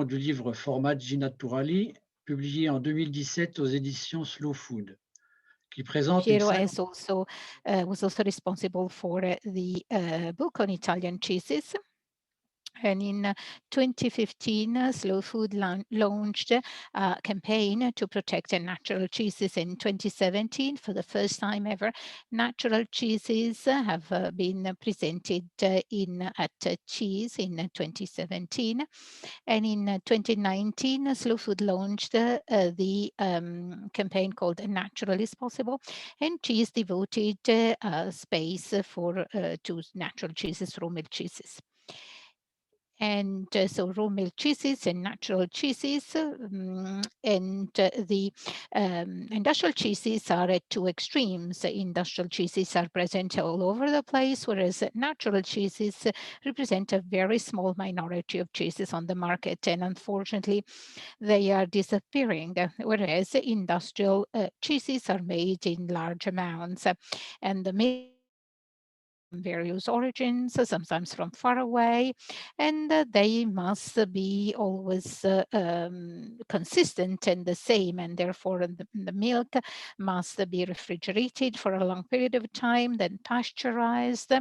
Du livre Formaggi Naturali, publié en 2017 aux éditions Slow Food, qui présente une Piero was also responsible for the book on Italian cheeses. And in 2015, Slow Food launched a campaign to protect natural cheeses. In 2017, for the first time ever, natural cheeses have been presented at Cheese in 2017. And in 2019, Slow Food launched the campaign called Natural is Possible, and Cheese devoted space for to natural cheeses, raw milk cheeses. And so raw milk cheeses and natural cheeses, and the industrial cheeses are at two extremes. Industrial cheeses are present all over the place, whereas natural cheeses represent a very small minority of cheeses on the market, and unfortunately they are disappearing, whereas industrial cheeses are made in large amounts, and the various origins, sometimes from far away, and they must be always consistent and the same, and therefore the milk must be refrigerated for a long period of time, then pasteurized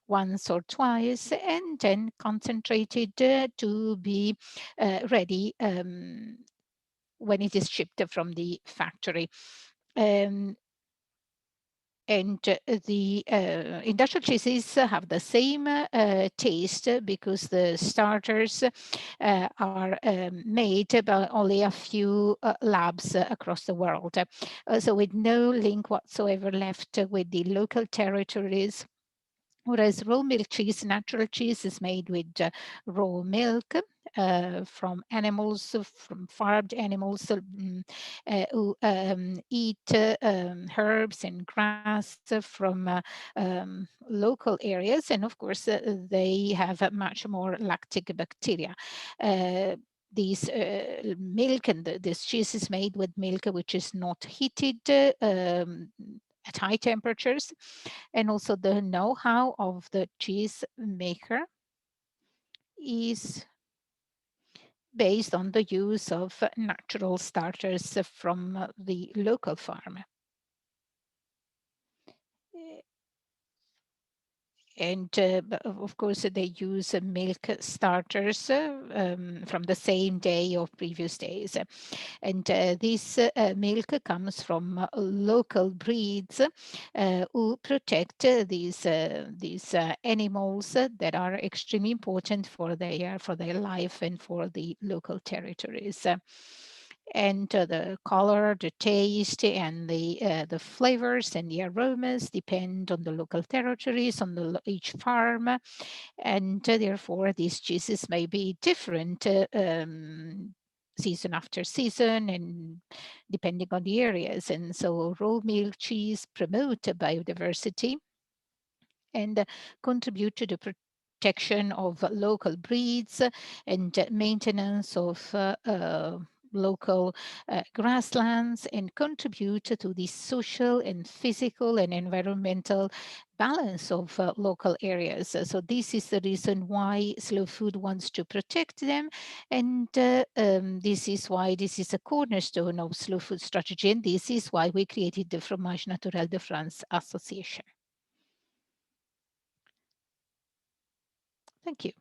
once or twice, and then concentrated to be ready when it is shipped from the factory. And the industrial cheeses have the same taste because the starters are made by only a few labs across the world. So with no link whatsoever left with the local territories. Whereas raw milk cheese, natural cheese, is made with raw milk from animals, from farmed animals who eat herbs and grass from local areas. And of course, they have much more lactic bacteria. These milk and this cheese is made with milk which is not heated at high temperatures, and also the know-how of the cheese maker is based on the use of natural starters from the local farm. And of course, they use milk starters from the same day or previous days. And this milk comes from local breeds who protect these animals that are extremely important for their life and for the local territories. And the color, the taste, and the flavors and the aromas depend on the local territories, on each farm, and therefore these cheeses may be different season after season and depending on the areas. And so raw milk cheese promote biodiversity and contribute to the protection of local breeds and maintenance of local grasslands, and contribute to the social and physical and environmental balance of local areas. So this is the reason why Slow Food wants to protect them, and this is why this is a cornerstone of Slow Food strategy, and this is why we created the Fromage Naturel de France Association. Thank you.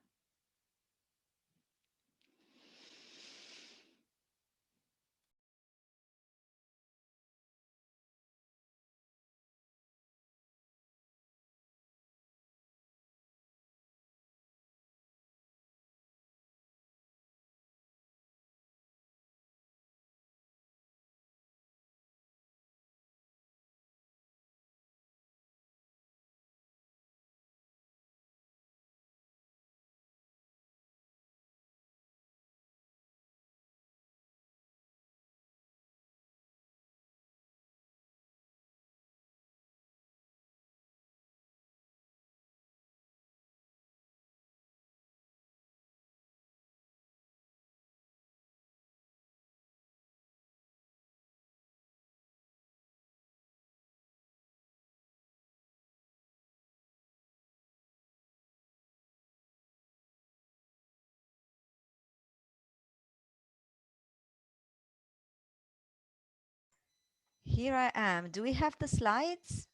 Here I am. Do we have the slides?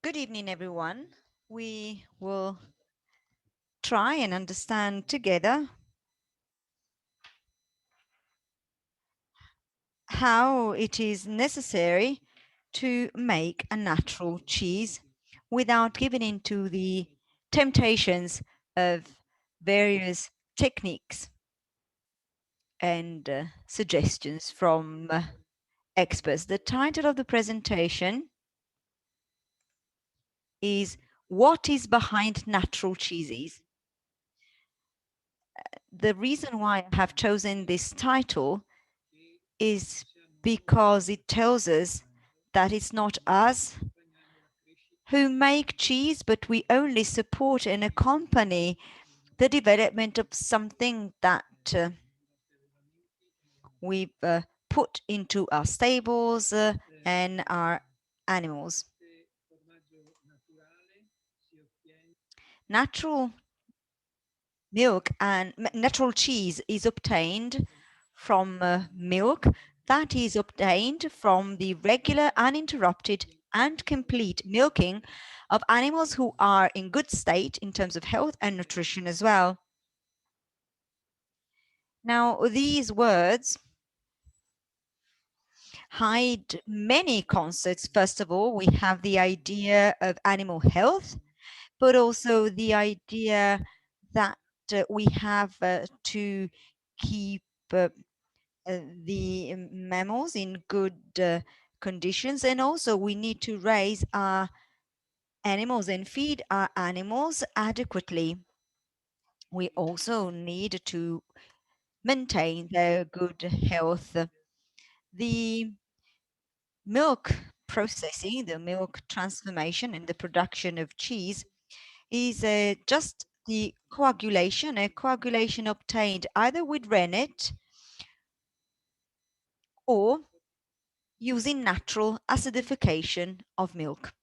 Good evening, everyone. We will try and understand together how it is necessary to make a natural cheese without giving in to the temptations of various techniques and suggestions from experts. The title of the presentation is What is Behind Natural Cheeses? The reason why I have chosen this title is because it tells us that it's not us who make cheese, but we only support and accompany the development of something that we've put into our stables and our animals. Natural milk and natural cheese is obtained from milk that is obtained from the regular, uninterrupted, and complete milking of animals who are in good state in terms of health and nutrition as well. Now, these words hide many concepts. First of all, we have the idea of animal health, but also the idea that we have to keep the mammals in good conditions, and also we need to raise our animals and feed our animals adequately. We also need to maintain their good health. The milk processing, the milk transformation and the production of cheese is just the coagulation, a coagulation obtained either with rennet or using natural acidification of milk.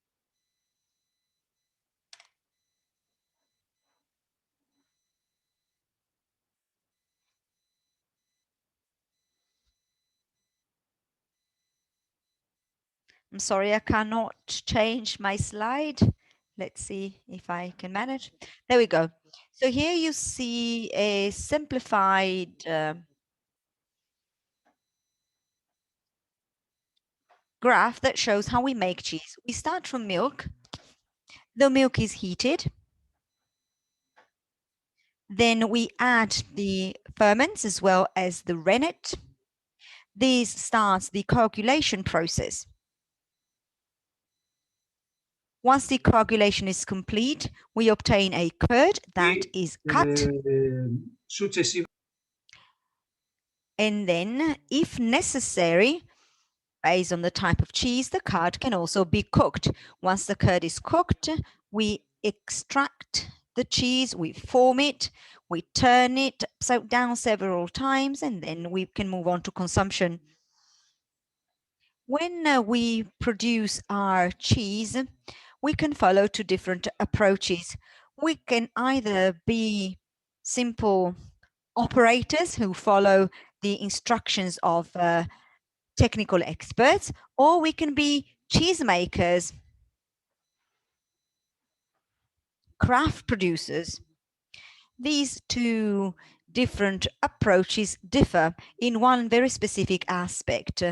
I'm sorry, I cannot change my slide. Let's see if I can manage. There we go. So here you see a simplified graph that shows how we make cheese. We start from milk. The milk is heated. Then we add the ferments as well as the rennet. This starts the coagulation process. Once the coagulation is complete, we obtain a curd that is cut. And then, if necessary, based on the type of cheese, the curd can also be cooked. Once the curd is cooked, we extract the cheese, we form it, we turn it down several times, and then we can move on to consumption. When we produce our cheese, we can follow two different approaches. We can either be simple operators who follow the instructions of technical experts, or we can be cheesemakers, craft producers. These two different approaches differ in one very specific aspect.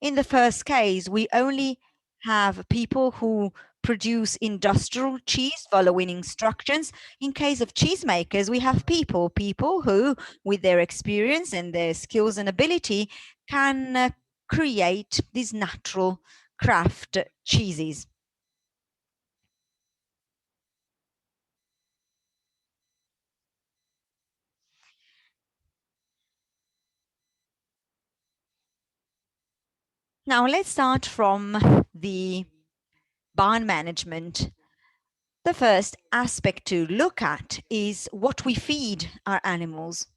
In the first case, we only have people who produce industrial cheese following instructions. In case of cheesemakers, we have people who, with their experience and their skills and ability, can create these natural craft cheeses. Now let's start from the barn management, the first aspect to look at is what we feed our animals.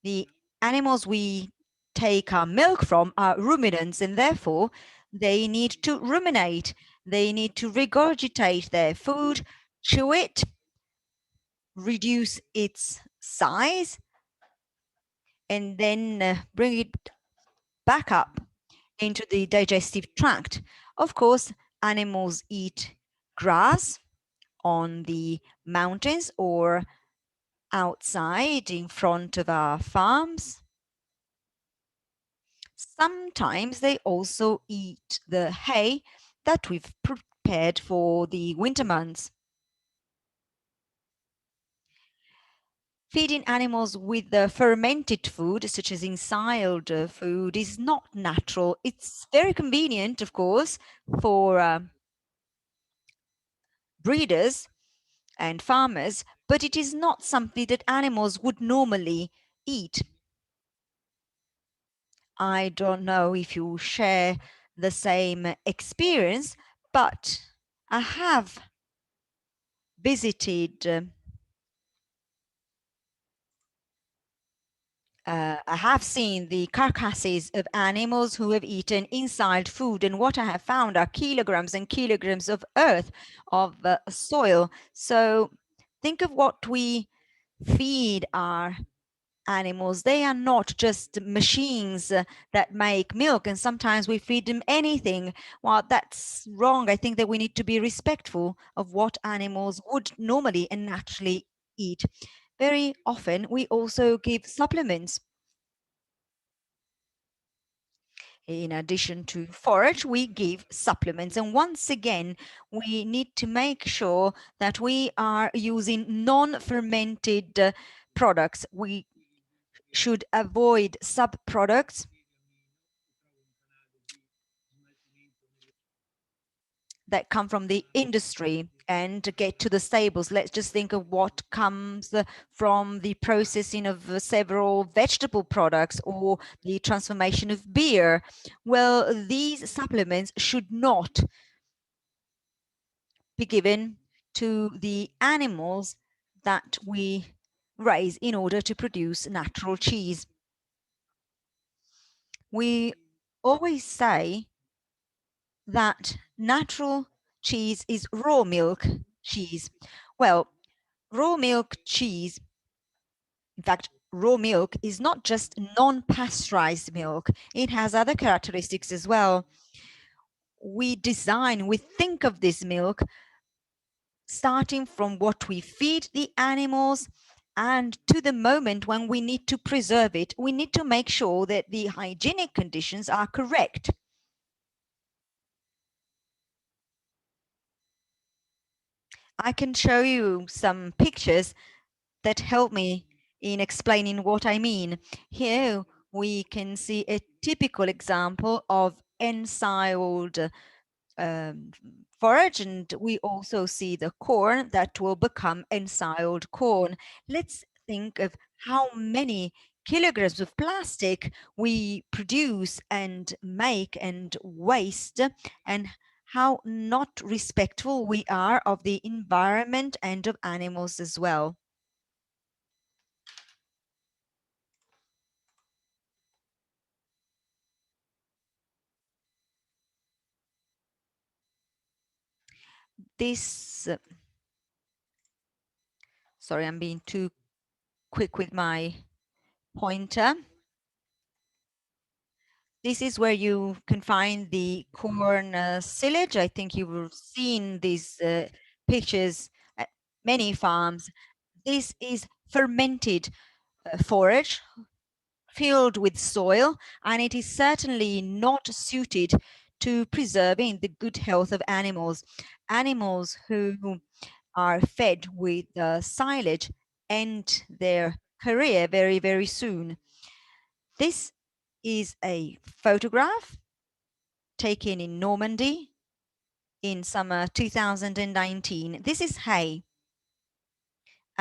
The animals we take our milk from are ruminants, and therefore they need to ruminate. They need to regurgitate their food, chew it, reduce its size, and then bring it back up into the digestive tract. Of course, animals eat grass on the mountains or outside in front of our farms. Sometimes they also eat the hay that we've prepared for the winter months. Feeding animals with the fermented food, such as ensiled food, is not natural. It's very convenient, of course, for breeders and farmers, but it is not something that animals would normally eat. I don't know if you share the same experience, but I have visited I have seen the carcasses of animals who have eaten inside food, and what I have found are kilograms and kilograms of earth, of soil. So think of what we feed our animals. They are not just machines that make milk, and sometimes we feed them anything. Well, that's wrong. I think that we need to be respectful of what animals would normally and naturally eat. Very often, we also give supplements. In addition to forage, we give supplements. And once again, we need to make sure that we are using non-fermented products. We should avoid sub-products that come from the industry and get to the stables. Let's just think of what comes from the processing of several vegetable products or the transformation of beer. Well, these supplements should not be given to the animals that we raise in order to produce natural cheese. We always say that natural cheese is raw milk cheese. Well, raw milk cheese, in fact, raw milk is not just non-pasteurized milk. It has other characteristics as well. We think of this milk starting from what we feed the animals and to the moment when we need to preserve it. We need to make sure that the hygienic conditions are correct. I can show you some pictures that help me in explaining what I mean. Here we can see a typical example of ensiled forage, and we also see the corn that will become ensiled corn. Let's think of how many kilograms of plastic we produce and make and waste, and how not respectful we are of the environment and of animals as well. This, sorry, I'm being too quick with my pointer. This is where you can find the corn silage. I think you've seen these pictures at many farms. This is fermented forage filled with soil, and it is certainly not suited to preserving the good health of animals. Animals who are fed with silage end their career very, very soon. This is a photograph taken in Normandy in summer 2019. This is hay.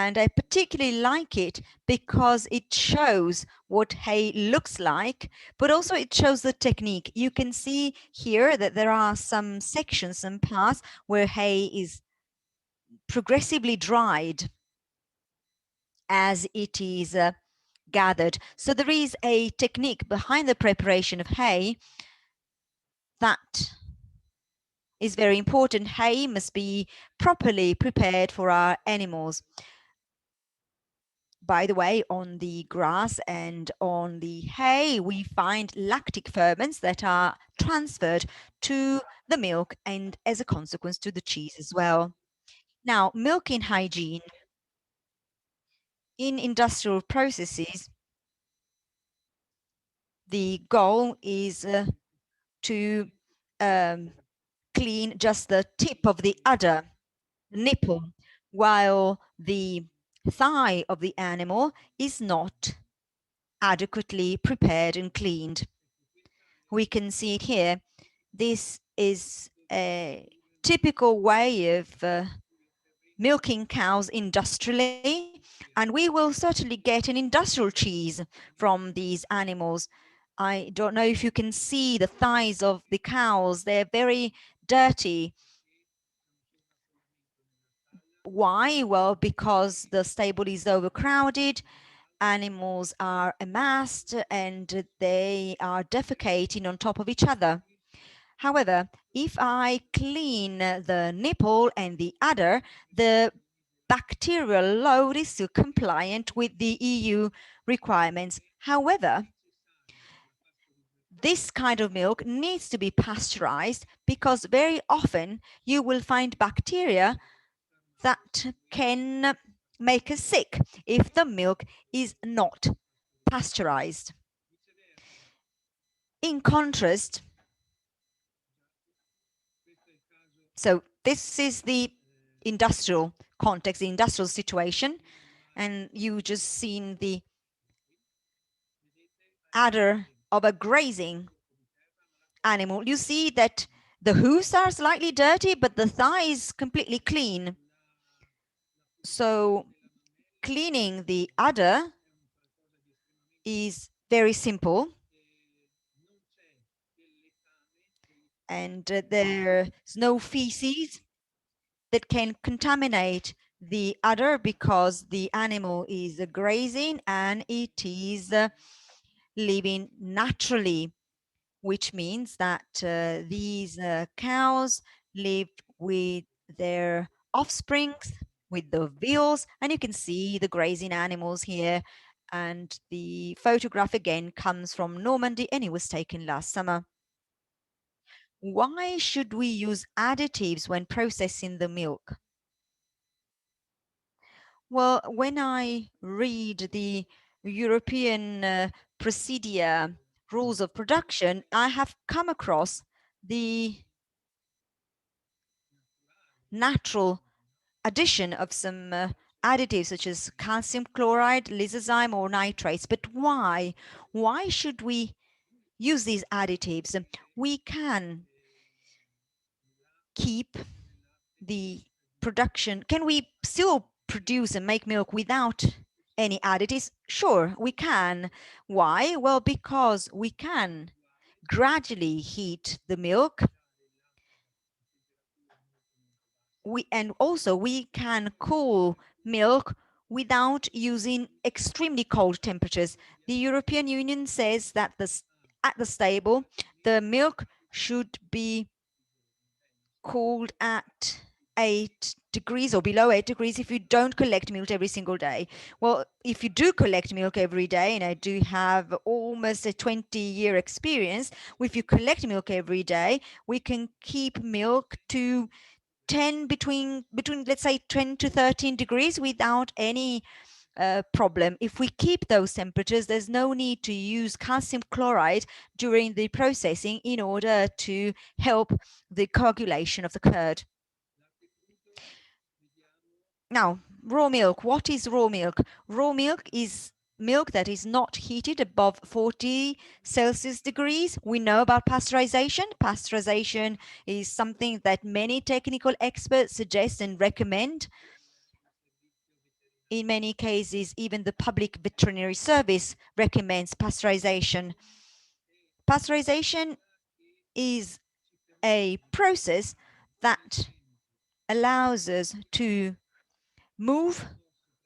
And I particularly like it because it shows what hay looks like, but also it shows the technique. You can see here that there are some sections, some parts where hay is progressively dried as it is gathered. So there is a technique behind the preparation of hay that is very important. Hay must be properly prepared for our animals. By the way, on the grass and on the hay, we find lactic ferments that are transferred to the milk and as a consequence to the cheese as well. Now, milking hygiene in industrial processes, the goal is to clean just the tip of the udder, nipple, while the thigh of the animal is not adequately prepared and cleaned. We can see it here. This is a typical way of milking cows industrially, and we will certainly get an industrial cheese from these animals. I don't know if you can see the thighs of the cows. They're very dirty. Why? Well, because the stable is overcrowded, animals are amassed, and they are defecating on top of each other. However, if I clean the nipple and the udder, the bacterial load is still compliant with the EU requirements. However, this kind of milk needs to be pasteurized because very often you will find bacteria that can make us sick if the milk is not pasteurized. In contrast, so this is the industrial context, the industrial situation, and you just seen the udder of a grazing animal. You see that the hooves are slightly dirty, but the thigh is completely clean. So cleaning the udder is very simple, and there's no feces that can contaminate the udder because the animal is grazing and it is living naturally, which means that these cows live with their offsprings, with the veals, and you can see the grazing animals here. And the photograph again comes from Normandy and it was taken last summer. Why should we use additives when processing the milk? Well, when I read the European Presidia rules of production, I have come across the natural addition of some additives such as calcium chloride, lysozyme, or nitrates. But why? Why should we use these additives? We can keep the production. Can we still produce and make milk without any additives? Sure, we can. Why? Well, because we can gradually heat the milk. And also we can cool milk without using extremely cold temperatures. The European Union says that at the stable, the milk should be cooled at 8 degrees or below 8 degrees if you don't collect milk every single day. Well, if you do collect milk every day, and I do have almost a 20-year experience, if you collect milk every day, we can keep milk to between let's say 10 to 13 degrees without any problem. If we keep those temperatures, there's no need to use calcium chloride during the processing in order to help the coagulation of the curd. Now, raw milk. What is raw milk? Raw milk is milk that is not heated above 40 Celsius degrees. We know about pasteurization. Pasteurization is something that many technical experts suggest and recommend. In many cases, even the public veterinary service recommends pasteurization. Pasteurization is a process that allows us to move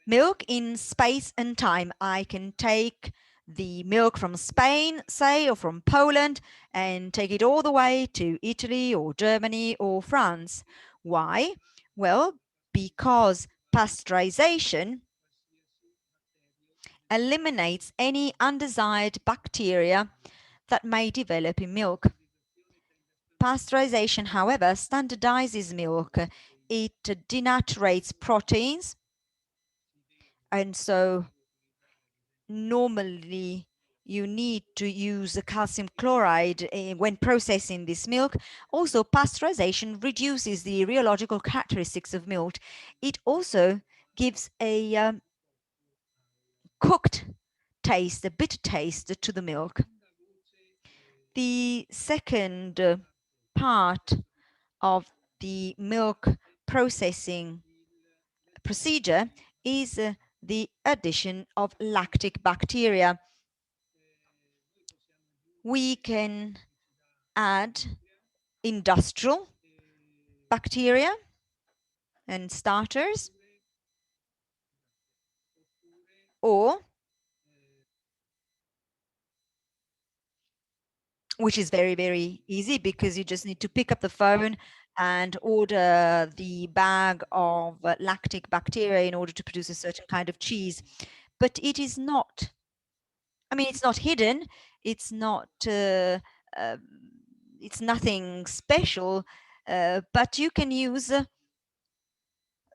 milk in space and time. I can take the milk from Spain, say, or from Poland, and take it all the way to Italy or Germany or France. Why? Well, because pasteurization eliminates any undesired bacteria that may develop in milk. Pasteurization, however, standardizes milk. It denaturates proteins, and so normally you need to use calcium chloride when processing this milk. Also, pasteurization reduces the rheological characteristics of milk. It also gives a cooked taste, a bitter taste to the milk. The second part of the milk processing procedure is the addition of lactic bacteria. We can add industrial bacteria and starters, or, which is very, very easy because you just need to pick up the phone and order the bag of lactic bacteria in order to produce a certain kind of cheese. But it is not, I mean, it's not hidden, it's not, it's nothing special, but you can use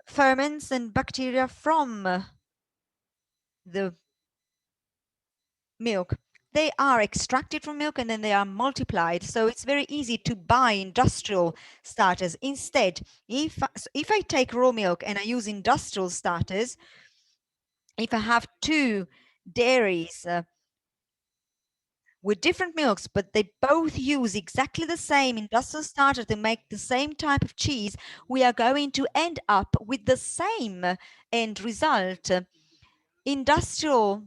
ferments and bacteria from the milk. They are extracted from milk and then they are multiplied. So it's very easy to buy industrial starters. Instead, if I take raw milk and I use industrial starters, if I have two dairies with different milks, but they both use exactly the same industrial starter to make the same type of cheese, we are going to end up with the same end result. Industrial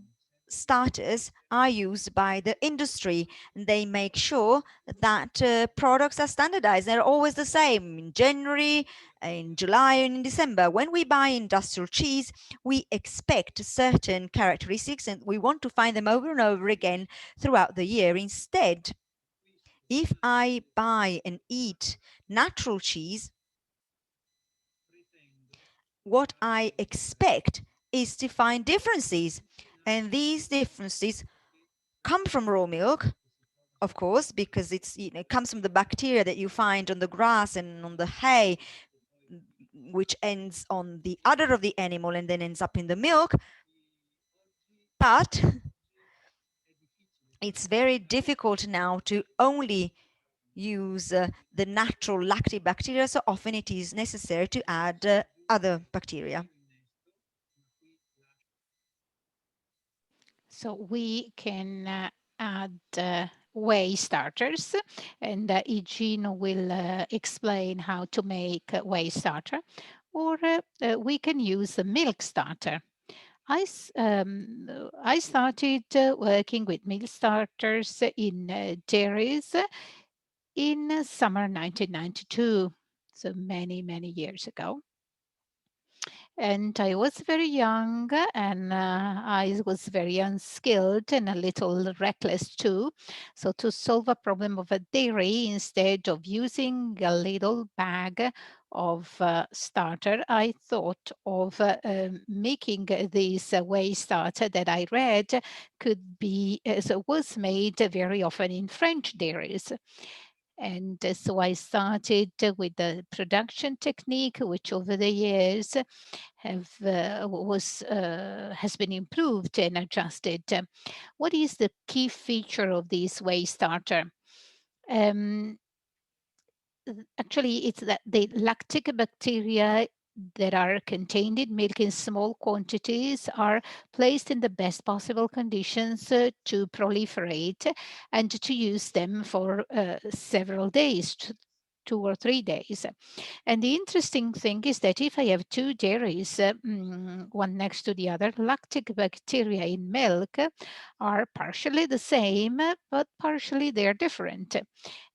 starters are used by the industry. They make sure that products are standardized. They're always the same in January, in July, and in December. When we buy industrial cheese, we expect certain characteristics and we want to find them over and over again throughout the year. Instead, if I buy and eat natural cheese, what I expect is to find differences. And these differences come from raw milk, of course, because it comes from the bacteria that you find on the grass and on the hay, which ends on the udder of the animal and then ends up in the milk. But it's very difficult now to only use the natural lactic bacteria. So often it is necessary to add other bacteria. So we can add whey starters, and Eugene will explain how to make a whey starter, or we can use a milk starter. I started working with milk starters in dairies in summer 1992, so many, many years ago. And I was very young and I was very unskilled and a little reckless too. So to solve a problem of a dairy, instead of using a little bag of starter, I thought of making this whey starter that I read could be, so was made very often in French dairies. And so I started with the production technique, which over the years has been improved and adjusted. What is the key feature of this whey starter? Actually, it's that the lactic bacteria that are contained in milk in small quantities are placed in the best possible conditions to proliferate and to use them for several days, 2 or 3 days. And the interesting thing is that if I have two dairies, one next to the other, lactic bacteria in milk are partially the same, but partially they're different.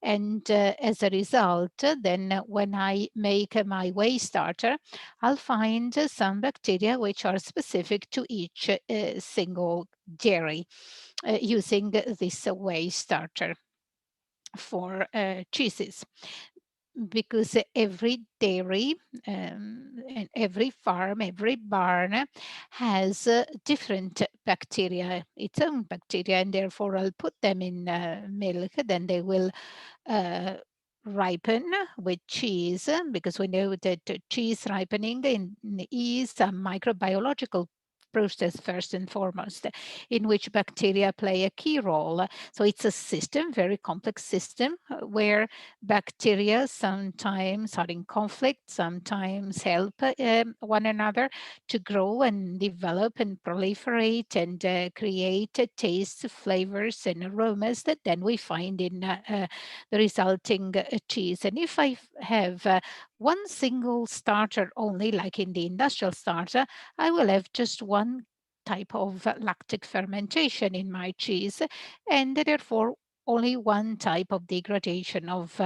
And as a result, then when I make my whey starter, I'll find some bacteria which are specific to each single dairy using this whey starter for cheeses, because every dairy and every farm, every barn has different bacteria, its own bacteria, and therefore I'll put them in milk, then they will ripen with cheese, because we know that cheese ripening is a microbiological process first and foremost, in which bacteria play a key role. So it's a system, very complex system, where bacteria sometimes are in conflict, sometimes help one another to grow and develop and proliferate and create tastes, flavors, and aromas that then we find in the resulting cheese. And if I have one single starter only, like in the industrial starter, I will have just one type of lactic fermentation in my cheese, and therefore only one type of degradation of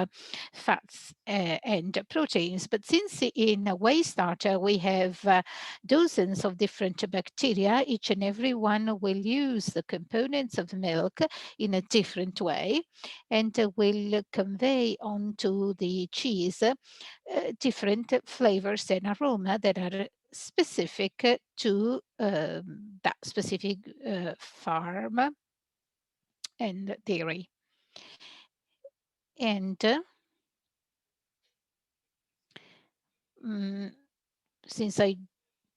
fats and proteins. But since in a whey starter we have dozens of different bacteria, each and every one will use the components of milk in a different way, and will convey onto the cheese different flavors and aroma that are specific to that specific farm and dairy. And since I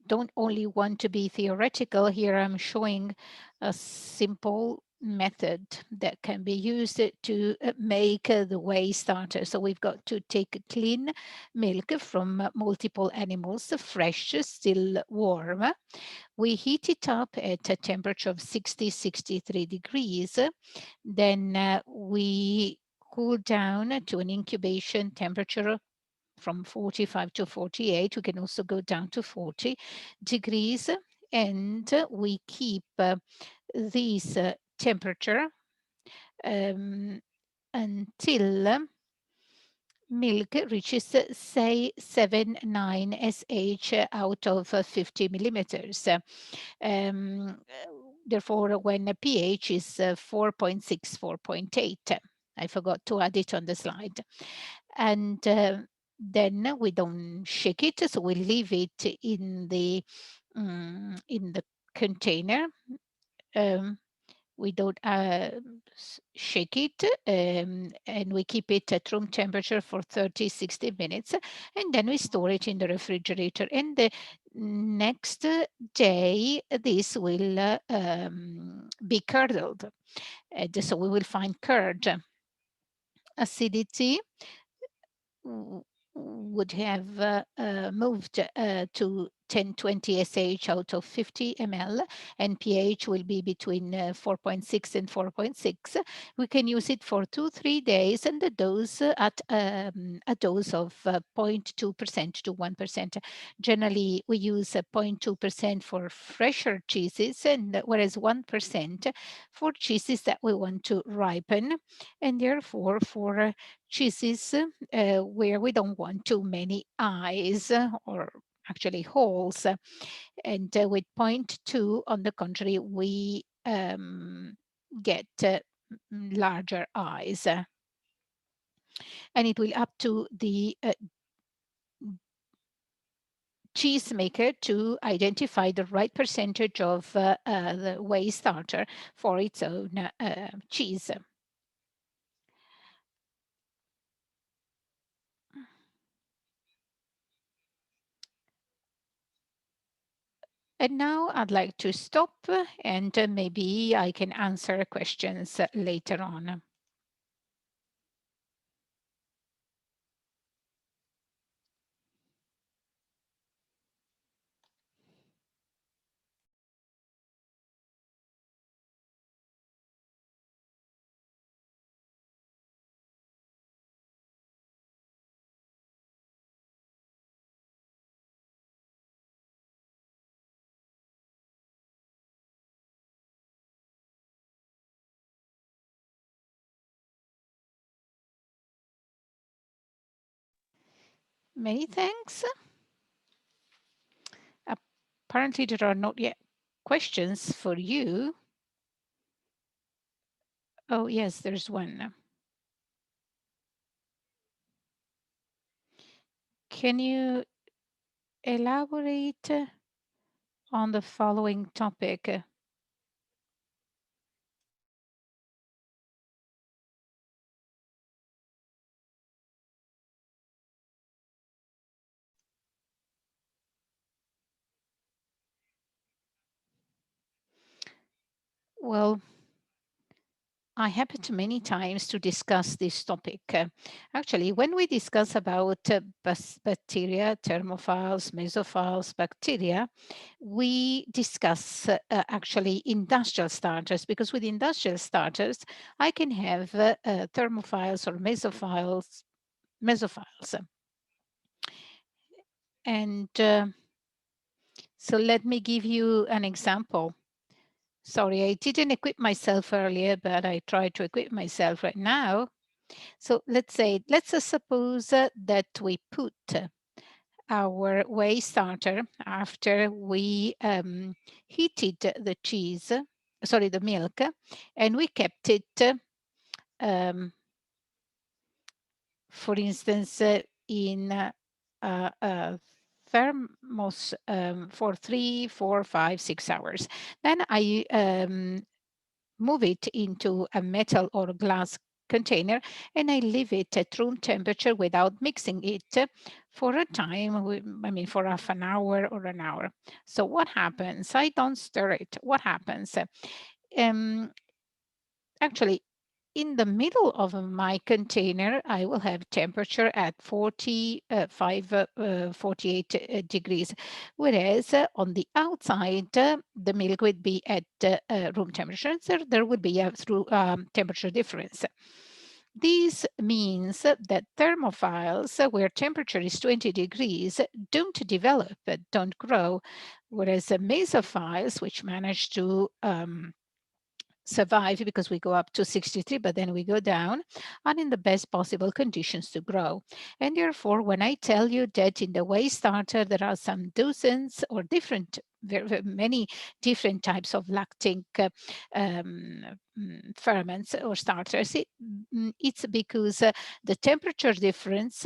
don't only want to be theoretical, here I'm showing a simple method that can be used to make the whey starter. So we've got to take clean milk from multiple animals, fresh, still warm. We heat it up at a temperature of 60, 63 degrees. Then we cool down to an incubation temperature from 45 to 48. We can also go down to 40 degrees. And we keep this temperature until milk reaches, say, 7-9 SH out of 50 millimeters. Therefore, when the pH is 4.6, 4.8. I forgot to add it on the slide. And then we don't shake it, so we leave it in the container. We don't shake it, and we keep it at room temperature for 30, 60 minutes, and then we store it in the refrigerator. And the next day, this will be curdled. So we will find curd. Acidity would have moved to 10-20 SH out of 50 ml, and pH will be between 4.6 and 4.6. We can use it for 2-3 days, and the dose at a dose of 0.2% to 1%. Generally, we use 0.2% for fresher cheeses, and whereas 1% for cheeses that we want to ripen, and therefore for cheeses where we don't want too many eyes or actually holes. And with 0.2, on the contrary, we get larger eyes. And it will up to the cheesemaker to identify the right percentage of the whey starter for its own cheese. And now I'd like to stop, and maybe I can answer questions later on. Many thanks. Apparently, there are not yet questions for you. Oh, yes, there's one. Can you elaborate on the following topic? Well, I happened many times to discuss this topic. Actually, when we discuss about bacteria, thermophiles, mesophiles, bacteria, we discuss actually industrial starters, because with industrial starters, I can have thermophiles or mesophiles. And so let me give you an example. Sorry, I didn't equip myself earlier, but I try to equip myself right now. So let's suppose that we put our whey starter after we heated the cheese, sorry, the milk, and we kept it, for instance, in thermos for 3, 4, 5, 6 hours. Then I move it into a metal or glass container and I leave it at room temperature without mixing it for a time, I mean for half an hour or an hour. So what happens? I don't stir it. What happens? Actually, in the middle of my container, I will have temperature at 48 degrees, whereas on the outside, the milk would be at room temperature, so there would be a temperature difference. This means that thermophiles, where temperature is 20 degrees, don't develop, don't grow, whereas mesophiles, which manage to survive because we go up to 63, but then we go down, are in the best possible conditions to grow. And therefore, when I tell you that in the whey starter, there are some dozens or many different types of lactic ferments or starters, it's because the temperature difference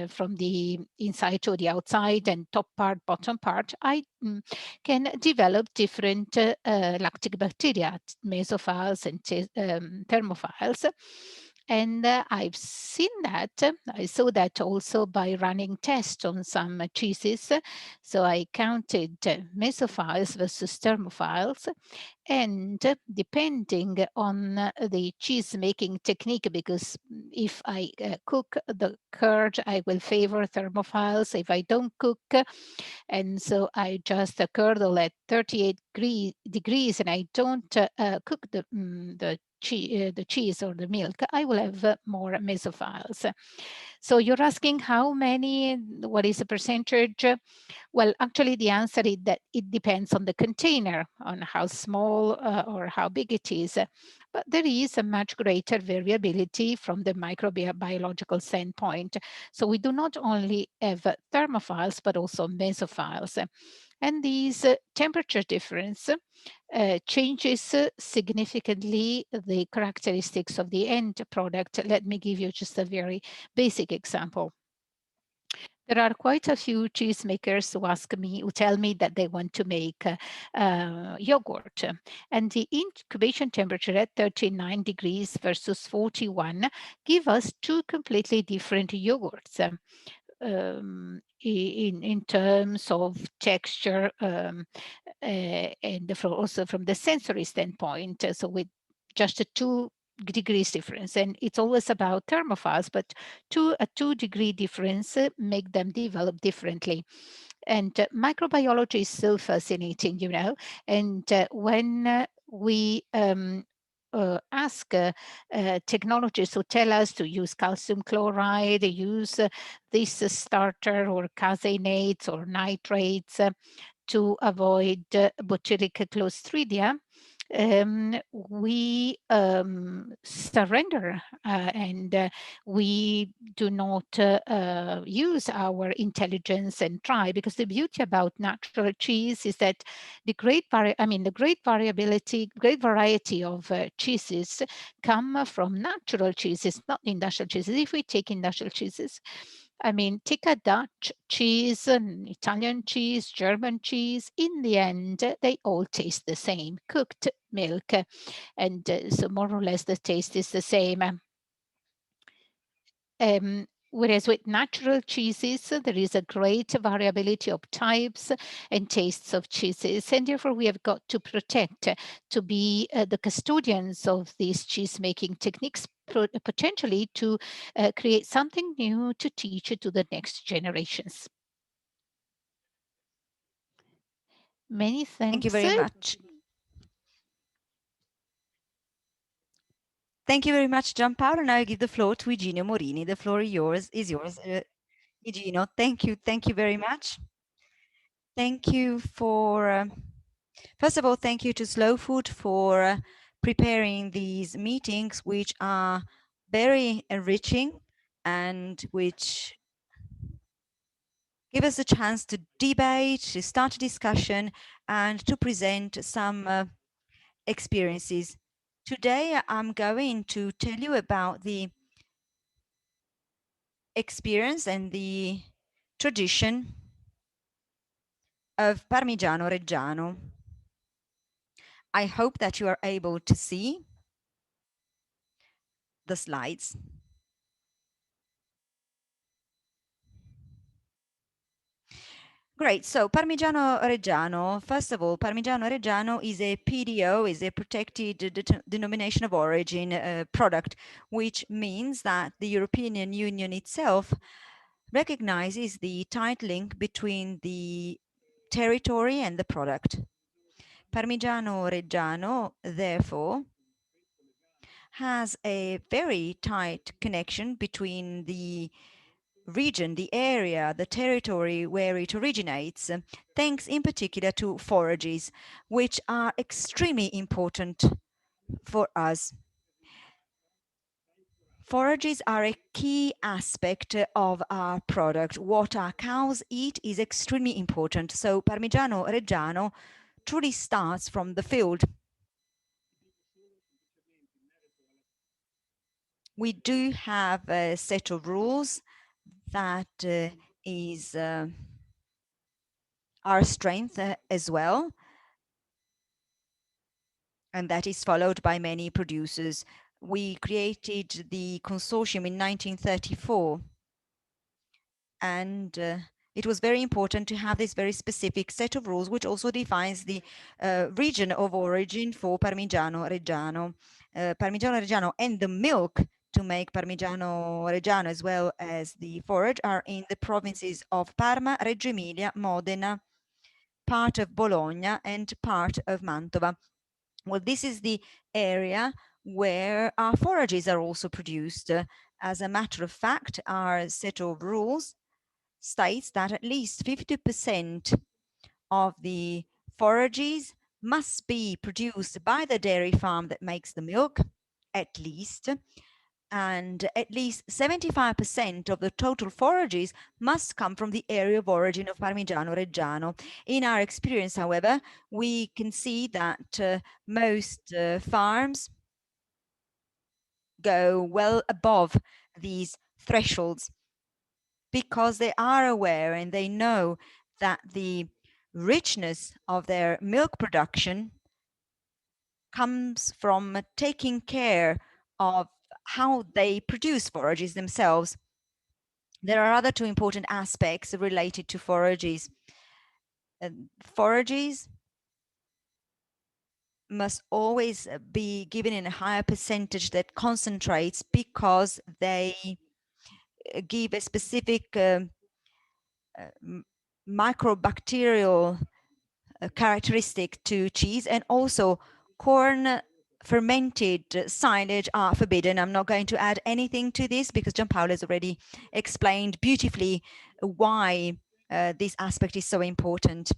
from the inside to the outside and top part, bottom part, I can develop different lactic bacteria, mesophiles and thermophiles. And I've seen that. I saw that also by running tests on some cheeses. So I counted mesophiles versus thermophiles. And depending on the cheese making technique, because if I cook the curd, I will favor thermophiles. If I don't cook, and so I just curdle at 38 degrees and I don't cook the cheese or the milk, I will have more mesophiles. So you're asking how many, what is the percentage? Well, actually the answer is that it depends on the container, on how small or how big it is. But there is a much greater variability from the microbiological standpoint. So we do not only have thermophiles, but also mesophiles. And these temperature difference changes significantly the characteristics of the end product. Let me give you just a very basic example. There are quite a few cheesemakers who tell me that they want to make yogurt. And the incubation temperature at 39 degrees versus 41 give us two completely different yogurts. In terms of texture and also from the sensory standpoint. So with just a 2 degrees difference, and it's always about thermophiles, but a 2 degree difference make them develop differently. And microbiology is so fascinating, you know, and when we ask technologists who tell us to use calcium chloride, use this starter or caseinates or nitrates to avoid botulic clostridia, we surrender and we do not use our intelligence and try, because the beauty about natural cheese is that the great variability, great variety of cheeses come from natural cheeses, not industrial cheeses. If we take industrial cheeses, take a Dutch cheese, an Italian cheese, German cheese. In the end, they all taste the same, cooked milk. And so more or less the taste is the same. Whereas with natural cheeses, there is a great variability of types and tastes of cheeses. And therefore, we have got to protect, to be the custodians of these cheese-making techniques, potentially to create something new to teach to the next generations. Many thanks. Thank you very much. Thank you very much, Gianpaolo. Now I give the floor to Eugenio Morini. The floor is yours. Eugenio, thank you. Thank you very much. Thank you for, first of all, thank you to Slow Food for preparing these meetings, which are very enriching and which give us a chance to debate, to start a discussion, and to present some experiences. Today, I'm going to tell you about the experience and the tradition of Parmigiano-Reggiano. I hope that you are able to see the slides. Great. So Parmigiano-Reggiano, first of all, Parmigiano-Reggiano is a PDO, is a protected denomination of origin product, which means that the European Union itself recognizes the tight link between the territory and the product. Parmigiano-Reggiano, therefore, has a very tight connection between the region, the area, the territory where it originates, thanks in particular to forages, which are extremely important for us. Forages are a key aspect of our product. What our cows eat is extremely important. So Parmigiano-Reggiano truly starts from the field. We do have a set of rules that is our strength as well, and that is followed by many producers. We created the consortium in 1934, and it was very important to have this very specific set of rules, which also defines the region of origin for Parmigiano-Reggiano. Parmigiano-Reggiano and the milk to make Parmigiano-Reggiano, as well as the forage, are in the provinces of Parma, Reggio Emilia, Modena, part of Bologna, and part of Mantova. Well, this is the area where our forages are also produced. As a matter of fact, our set of rules states that at least 50% of the forages must be produced by the dairy farm that makes the milk, at least, and at least 75% of the total forages must come from the area of origin of Parmigiano-Reggiano. In our experience, however, we can see that most farms go well above these thresholds because they are aware and they know that the richness of their milk production comes from taking care of how they produce forages themselves. There are other two important aspects related to forages. Forages must always be given in a higher percentage that concentrates because they give a specific microbacterial characteristic to cheese, and also corn fermented silage are forbidden. I'm not going to add anything to this because Gianpaolo has already explained beautifully why this aspect is so important.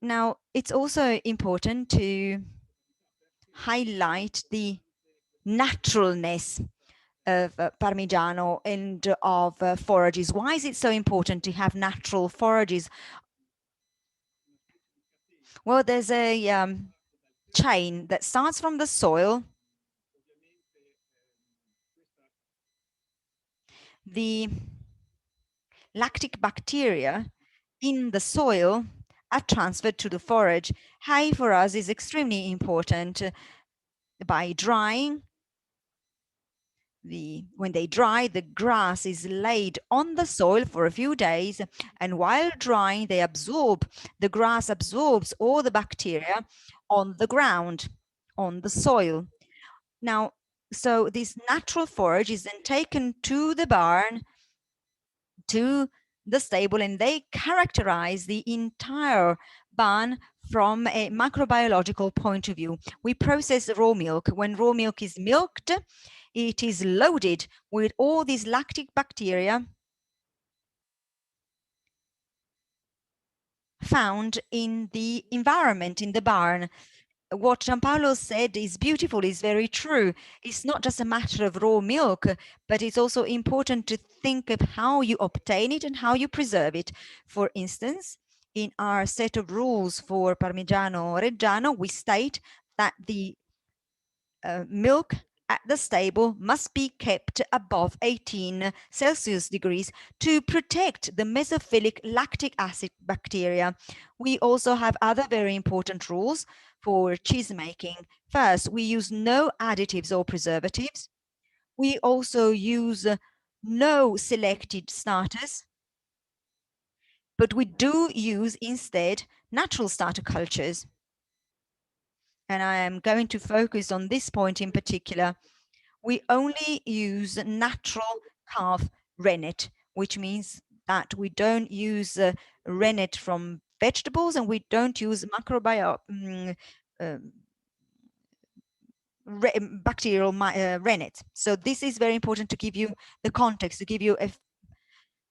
Now, it's also important to highlight the naturalness of Parmigiano and of forages. Why is it so important to have natural forages? Well, there's a chain that starts from the soil. The lactic bacteria in the soil are transferred to the forage. Hay for us is extremely important. By drying, when they dry, the grass is laid on the soil for a few days, and while drying, the grass absorbs all the bacteria on the ground, on the soil. Now, so this natural forage is then taken to the barn, to the stable, and they characterize the entire barn from a microbiological point of view. We process raw milk. When raw milk is milked, it is loaded with all these lactic bacteria found in the environment, in the barn. What Gianpaolo said is beautiful, is very true. It's not just a matter of raw milk, but it's also important to think of how you obtain it and how you preserve it. For instance, in our set of rules for Parmigiano-Reggiano, we state that the milk at the stable must be kept above 18 Celsius degrees to protect the mesophilic lactic acid bacteria. We also have other very important rules for cheese making. First, we use no additives or preservatives. We also use no selected starters, but we do use instead natural starter cultures. And I am going to focus on this point in particular. We only use natural calf rennet, which means that we don't use rennet from vegetables, and we don't use microbial bacterial rennet. So this is very important to give you the context, to give you an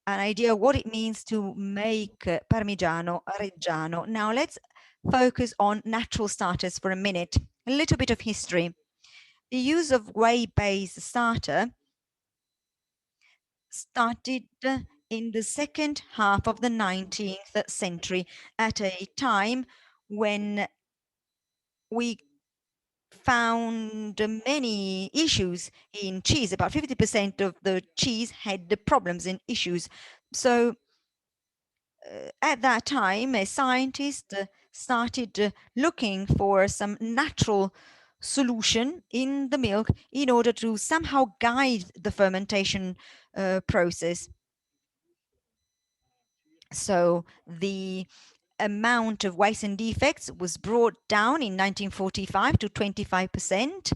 idea what it means to make Parmigiano-Reggiano. Now let's focus on natural starters for a minute. A little bit of history. The use of whey-based starter started in the second half of the 19th century, at a time when we found many issues in cheese. About 50% of the cheese had the problems and issues. So at that time, a scientist started looking for some natural solution in the milk in order to somehow guide the fermentation process. So the amount of wastes and defects was brought down in 1945 to 25%.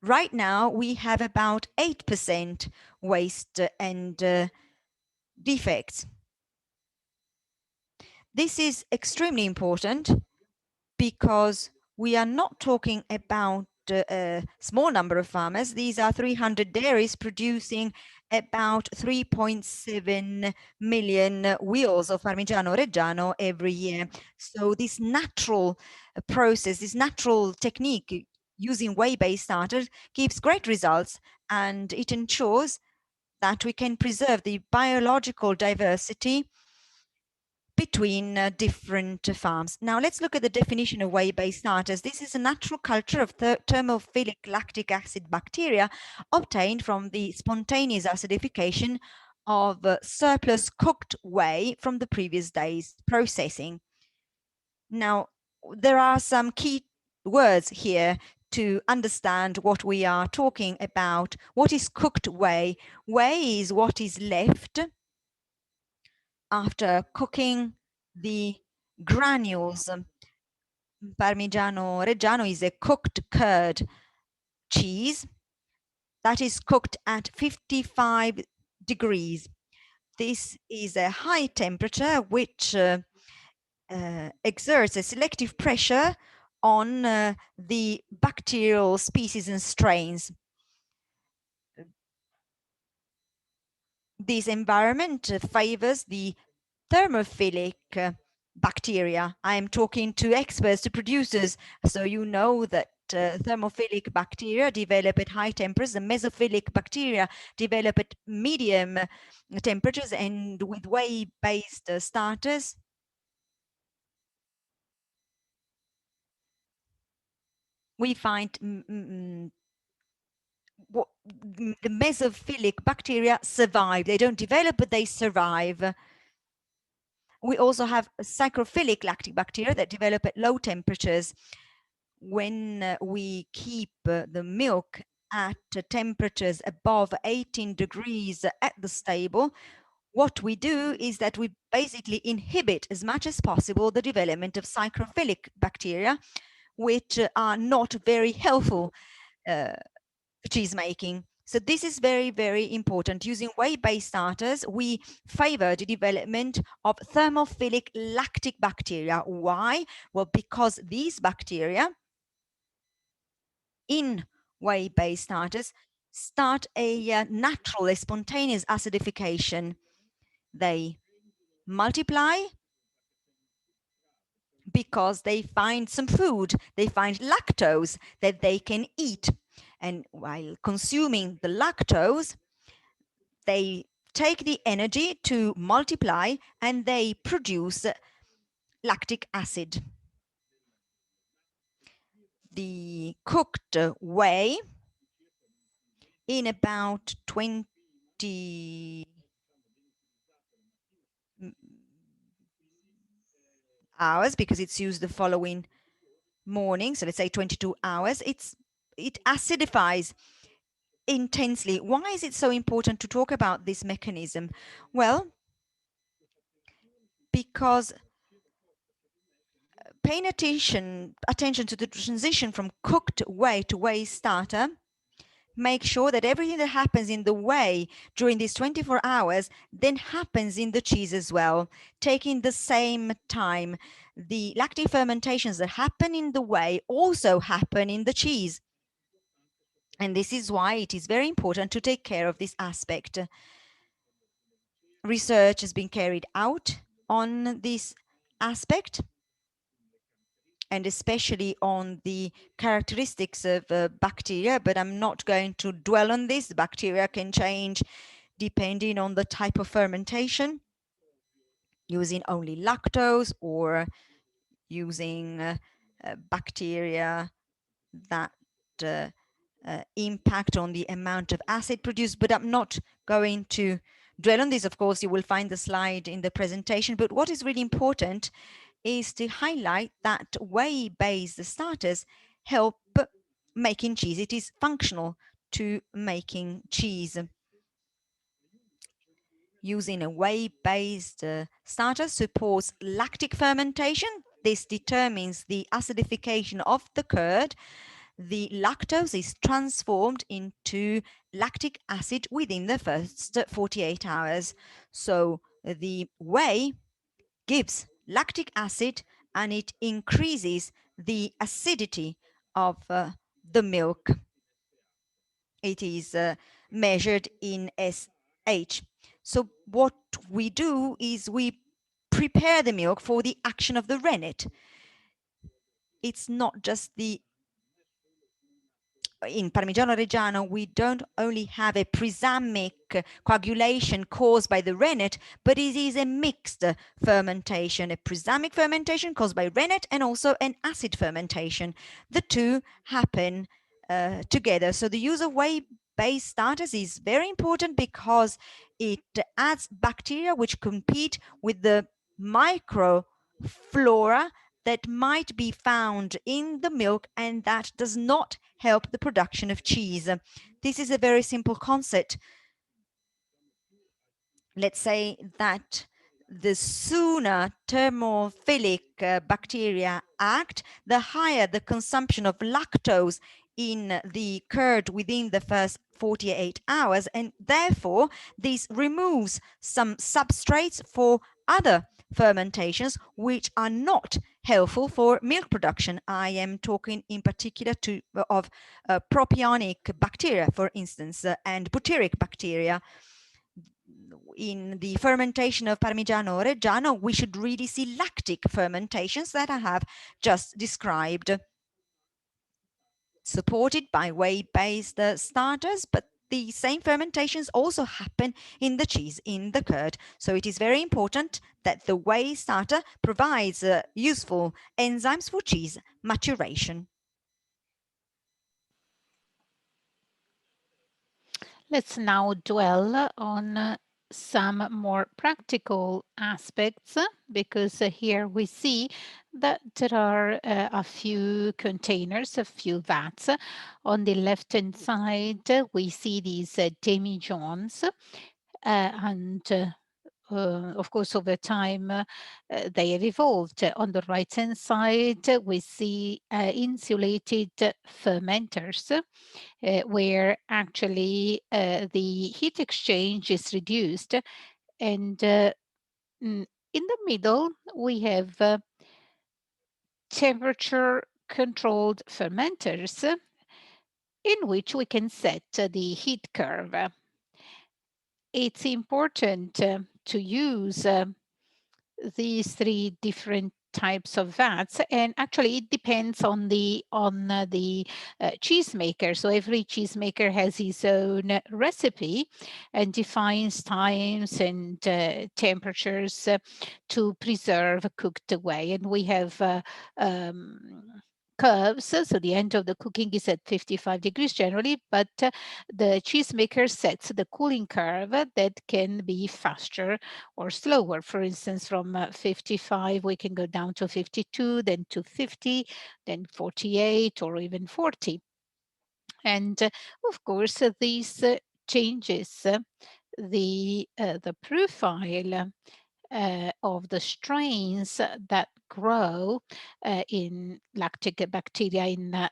Right now, we have about 8% waste and defects. This is extremely important because we are not talking about a small number of farmers. These are 300 dairies producing about 3.7 million wheels of Parmigiano-Reggiano every year. So this natural process, this natural technique using whey-based starters gives great results, and it ensures that we can preserve the biological diversity between different farms. Now let's look at the definition of whey-based starters. This is a natural culture of thermophilic lactic acid bacteria obtained from the spontaneous acidification of surplus cooked whey from the previous day's processing. Now, there are some key words here to understand what we are talking about. What is cooked whey? Whey is what is left after cooking the granules. Parmigiano-Reggiano is a cooked curd cheese that is cooked at 55 degrees. This is a high temperature which exerts a selective pressure on the bacterial species and strains. This environment favors the thermophilic bacteria. I am talking to experts, to producers, so you know that thermophilic bacteria develop at high temperatures, and mesophilic bacteria develop at medium temperatures, and with whey-based starters, we find the mesophilic bacteria survive. They don't develop, but they survive. We also have psychrophilic lactic bacteria that develop at low temperatures. When we keep the milk at temperatures above 18 degrees at the stable, what we do is that we basically inhibit as much as possible the development of psychrophilic bacteria, which are not very helpful for cheese making. So this is very, very important. Using whey-based starters, we favor the development of thermophilic lactic bacteria. Why? Well, because these bacteria in whey-based starters start a natural, a spontaneous acidification. They multiply because they find some food, they find lactose that they can eat. And while consuming the lactose, they take the energy to multiply and they produce lactic acid. The cooked whey, in about 20 hours, because it's used the following morning, so let's say 22 hours, it acidifies intensely. Why is it so important to talk about this mechanism? Well, because paying attention to the transition from cooked whey to whey starter, make sure that everything that happens in the whey during these 24 hours then happens in the cheese as well, taking the same time. The lactic fermentations that happen in the whey also happen in the cheese. And this is why it is very important to take care of this aspect. Research has been carried out on this aspect, and especially on the characteristics of bacteria, but I'm not going to dwell on this. The bacteria can change depending on the type of fermentation, using only lactose or using bacteria that impact on the amount of acid produced, but I'm not going to dwell on this. Of course, you will find the slide in the presentation, but what is really important is to highlight that whey-based starters help making cheese. It is functional to making cheese. Using a whey-based starter supports lactic fermentation. This determines the acidification of the curd. The lactose is transformed into lactic acid within the first 48 hours. So the whey gives lactic acid and it increases the acidity of the milk. It is measured in SH. So what we do is we prepare the milk for the action of the rennet. It's not just in Parmigiano-Reggiano, we don't only have a prisamic coagulation caused by the rennet, but it is a mixed fermentation, a prisamic fermentation caused by rennet and also an acid fermentation. The two happen together. So the use of whey-based starters is very important because it adds bacteria which compete with the microflora that might be found in the milk, and that does not help the production of cheese. This is a very simple concept. Let's say that the sooner thermophilic bacteria act, the higher the consumption of lactose in the curd within the first 48 hours, and therefore this removes some substrates for other fermentations which are not helpful for milk production. I am talking in particular of propionic bacteria, for instance, and butyric bacteria. in the fermentation of Parmigiano-Reggiano, we should really see lactic fermentations that I have just described, supported by whey-based starters, but the same fermentations also happen in the cheese, in the curd. So it is very important that the whey starter provides useful enzymes for cheese maturation. Let's now dwell on some more practical aspects, because here we see that there are a few containers, a few vats. On the left-hand side, we see these demijohns, and of course, over time, they have evolved. On the right-hand side, we see insulated fermenters, where actually the heat exchange is reduced. And in the middle, we have temperature-controlled fermenters in which we can set the heat curve. It's important to use these three different types of vats, and actually it depends on the cheesemaker. So every cheesemaker has his own recipe and defines times and temperatures to preserve cooked whey. And we have curves. So the end of the cooking is at 55 degrees generally, but the cheesemaker sets the cooling curve that can be faster or slower. For instance, from 55, we can go down to 52, then to 50, then 48, or even 40. And of course, these changes the profile of the strains that grow in lactic bacteria in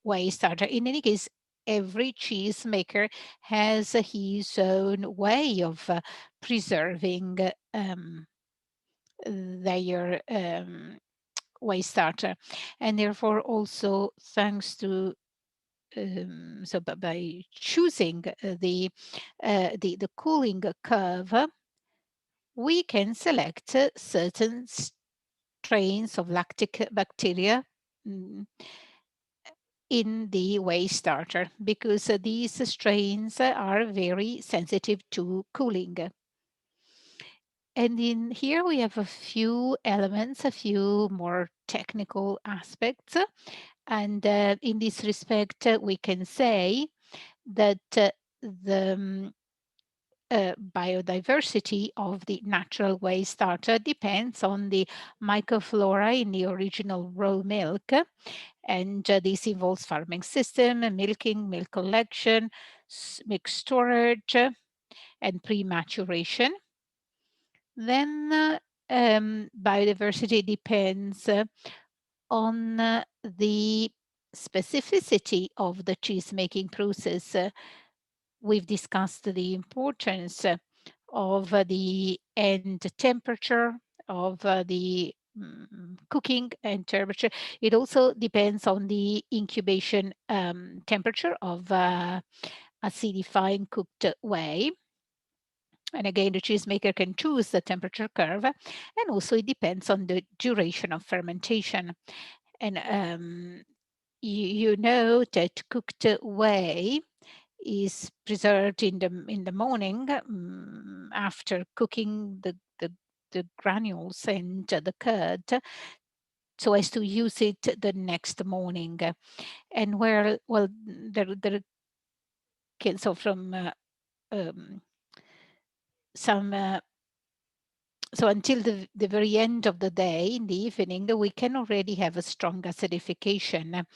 whey starter. In any case, every cheesemaker has his own way of preserving their whey starter, and therefore also thanks to so by choosing the cooling curve, we can select certain strains of lactic bacteria in the whey starter, because these strains are very sensitive to cooling. And in here we have a few elements, a few more technical aspects. And in this respect, we can say that the biodiversity of the natural whey starter depends on the microflora in the original raw milk. And this involves farming system, milking, milk collection, milk storage, and pre-maturation. Then biodiversity depends on the specificity of the cheese making process. We've discussed the importance of the end temperature of the cooking and temperature. It also depends on the incubation temperature of acidifying cooked whey. And again, the cheesemaker can choose the temperature curve, and also it depends on the duration of fermentation. And you know that cooked whey is preserved in the morning after cooking the granules and the curd, so as to use it the next morning. And where, well, there can, so from some so until the very end of the day, in the evening, we can already have a strong acidification,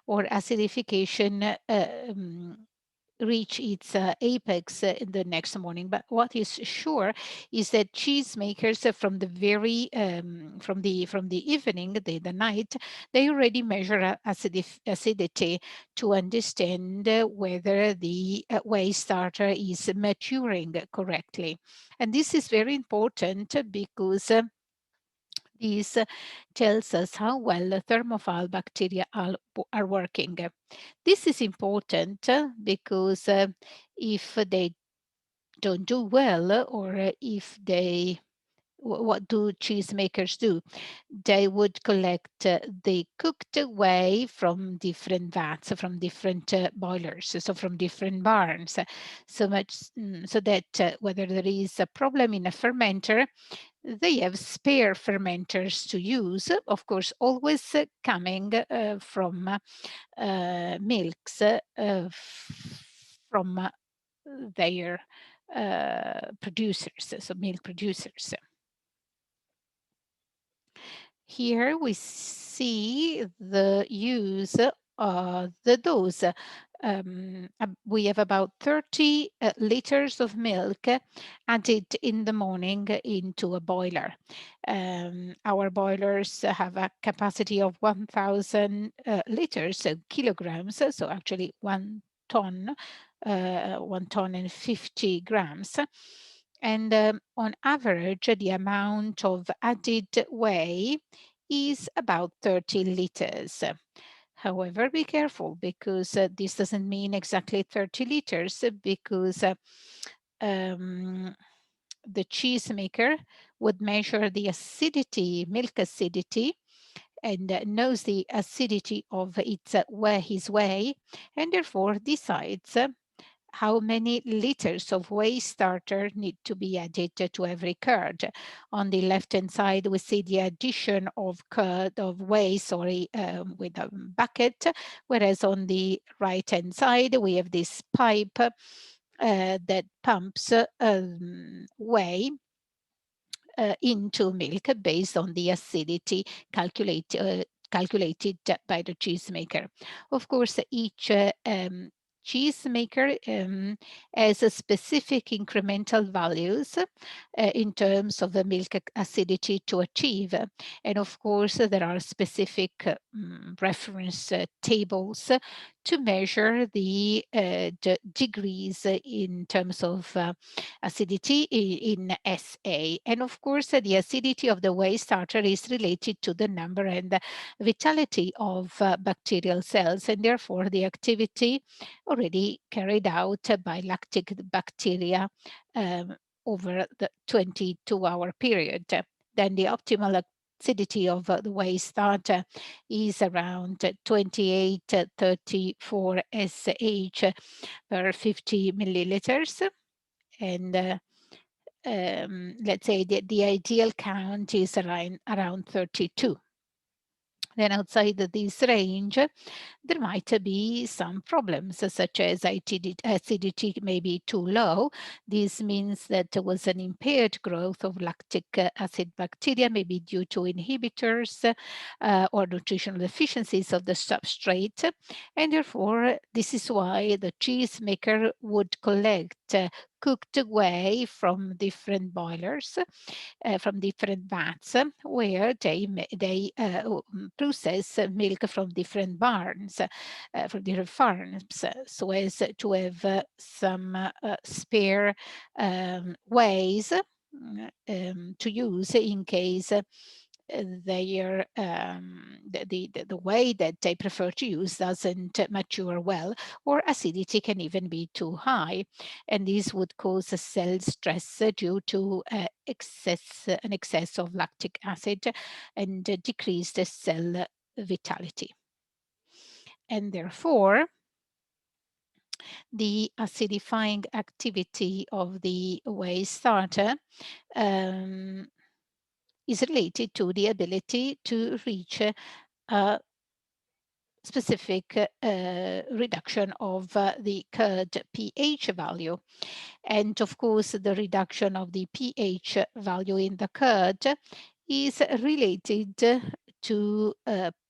or acidification reach its apex in the next morning. But what is sure is that cheesemakers from the very from the evening, the night, they already measure acidity to understand whether the whey starter is maturing correctly. And this is very important because this tells us how well the thermophile bacteria are working. This is important because if they don't do well, or if they, what do cheesemakers do? They would collect the cooked whey from different vats, from different boilers, so from different barns, so that whether there is a problem in a fermenter, they have spare fermenters to use, of course, always coming from milks from their producers, so milk producers. Here we see the use of the dose. We have about 30 liters of milk added in the morning into a boiler. Our boilers have a capacity of 1,000 liters, so kilograms, so actually 1 ton, 1 ton and 50 grams. And on average, the amount of added whey is about 30 liters. However, be careful, because this doesn't mean exactly 30 liters, because the cheesemaker would measure the acidity, milk acidity, and knows the acidity of his whey, and therefore decides how many liters of whey starter need to be added to every curd. On the left-hand side, we see the addition of whey, with a bucket, whereas on the right-hand side, we have this pipe that pumps whey into milk based on the acidity calculated by the cheesemaker. Of course, each cheesemaker has a specific incremental values in terms of the milk acidity to achieve. And of course, there are specific reference tables to measure the degrees in terms of acidity in SA. And of course, the acidity of the whey starter is related to the number and vitality of bacterial cells, and therefore the activity already carried out by lactic bacteria over the 22-hour period. Then the optimal acidity of the whey starter is around 28-34 SH per 50 milliliters. And let's say the ideal count is around 32. Then outside this range, there might be some problems, such as acidity may be too low. This means that there was an impaired growth of lactic acid bacteria, maybe due to inhibitors or nutritional deficiencies of the substrate. And therefore, this is why the cheesemaker would collect cooked whey from different boilers, from different vats, where they process milk from different barns, from different farms, so as to have some spare ways to use in case the whey that they prefer to use doesn't mature well, or acidity can even be too high, and this would cause a cell stress due to an excess of lactic acid and decrease the cell vitality. And therefore, the acidifying activity of the whey starter is related to the ability to reach a specific reduction of the curd pH value. And of course, the reduction of the pH value in the curd is related to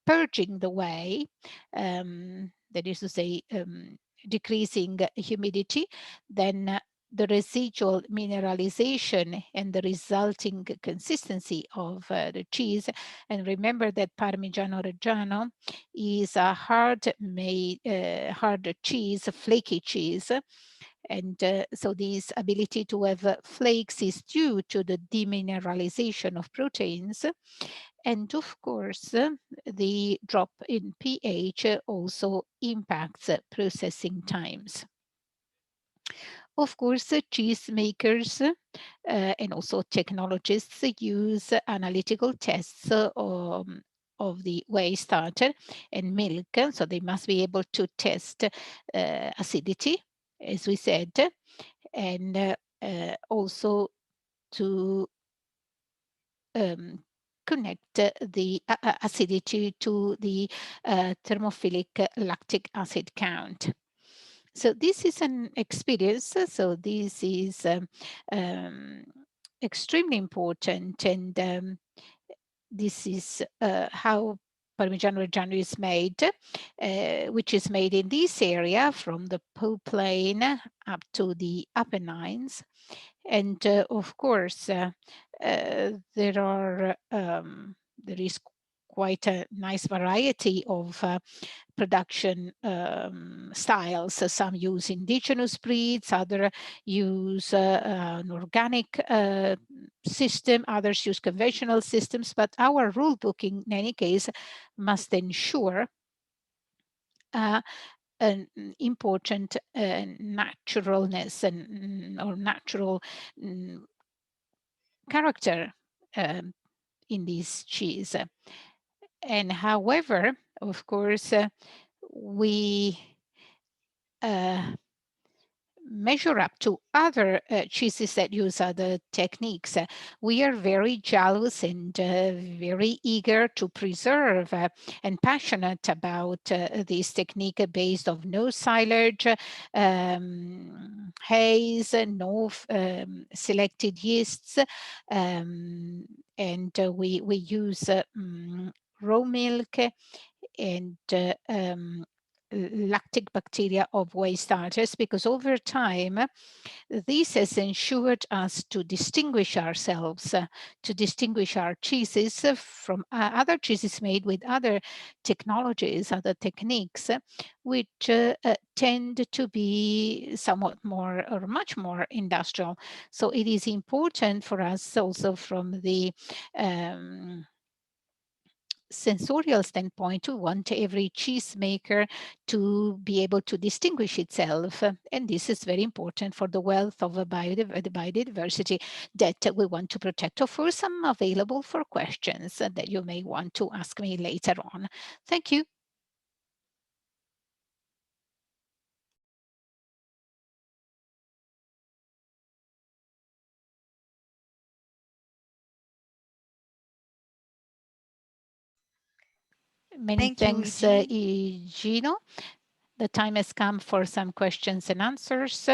purging the whey, that is to say, decreasing humidity, then the residual mineralization and the resulting consistency of the cheese. And remember that Parmigiano-Reggiano is a hard cheese, flaky cheese. And so this ability to have flakes is due to the demineralization of proteins. And of course, the drop in pH also impacts processing times. Of course, cheese makers and also technologists use analytical tests of the whey starter and milk. So they must be able to test acidity, as we said, and also to connect the acidity to the thermophilic lactic acid count. So this is an experience. So this is extremely important, and this is how Parmigiano-Reggiano is made, which is made in this area from the Po Plain up to the Apennines. And of course, there is quite a nice variety of production styles. Some use indigenous breeds, others use an organic system, others use conventional systems, but our rule book in any case must ensure an important naturalness and or natural character in this cheese. And however, of course, we measure up to other cheeses that use other techniques. We are very jealous and very eager to preserve and passionate about this technique based on no silage, haze, no selected yeasts, and we use raw milk and lactic bacteria of whey starters, because over time, this has ensured us to distinguish ourselves, to distinguish our cheeses from other cheeses made with other technologies, other techniques, which tend to be somewhat more or much more industrial. So it is important for us also from the sensorial standpoint, we want every cheesemaker to be able to distinguish itself. And this is very important for the wealth of biodiversity that we want to protect. Of course, I'm available for questions that you may want to ask me later on. Thank you. Many thanks, Gino. The time has come for some questions and answers.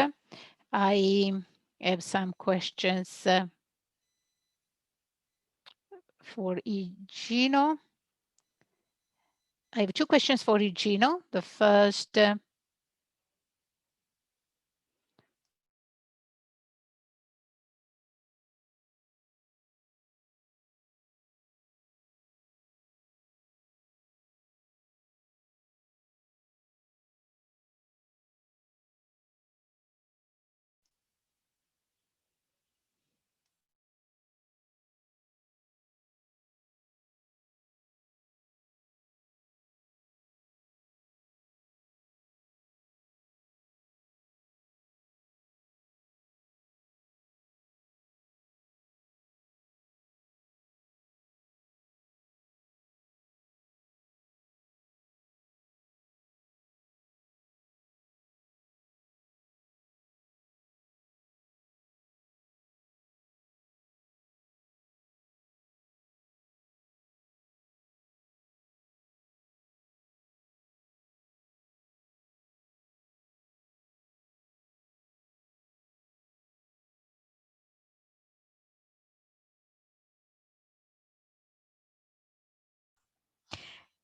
I have some questions for Gino. I have two questions for Gino. The first,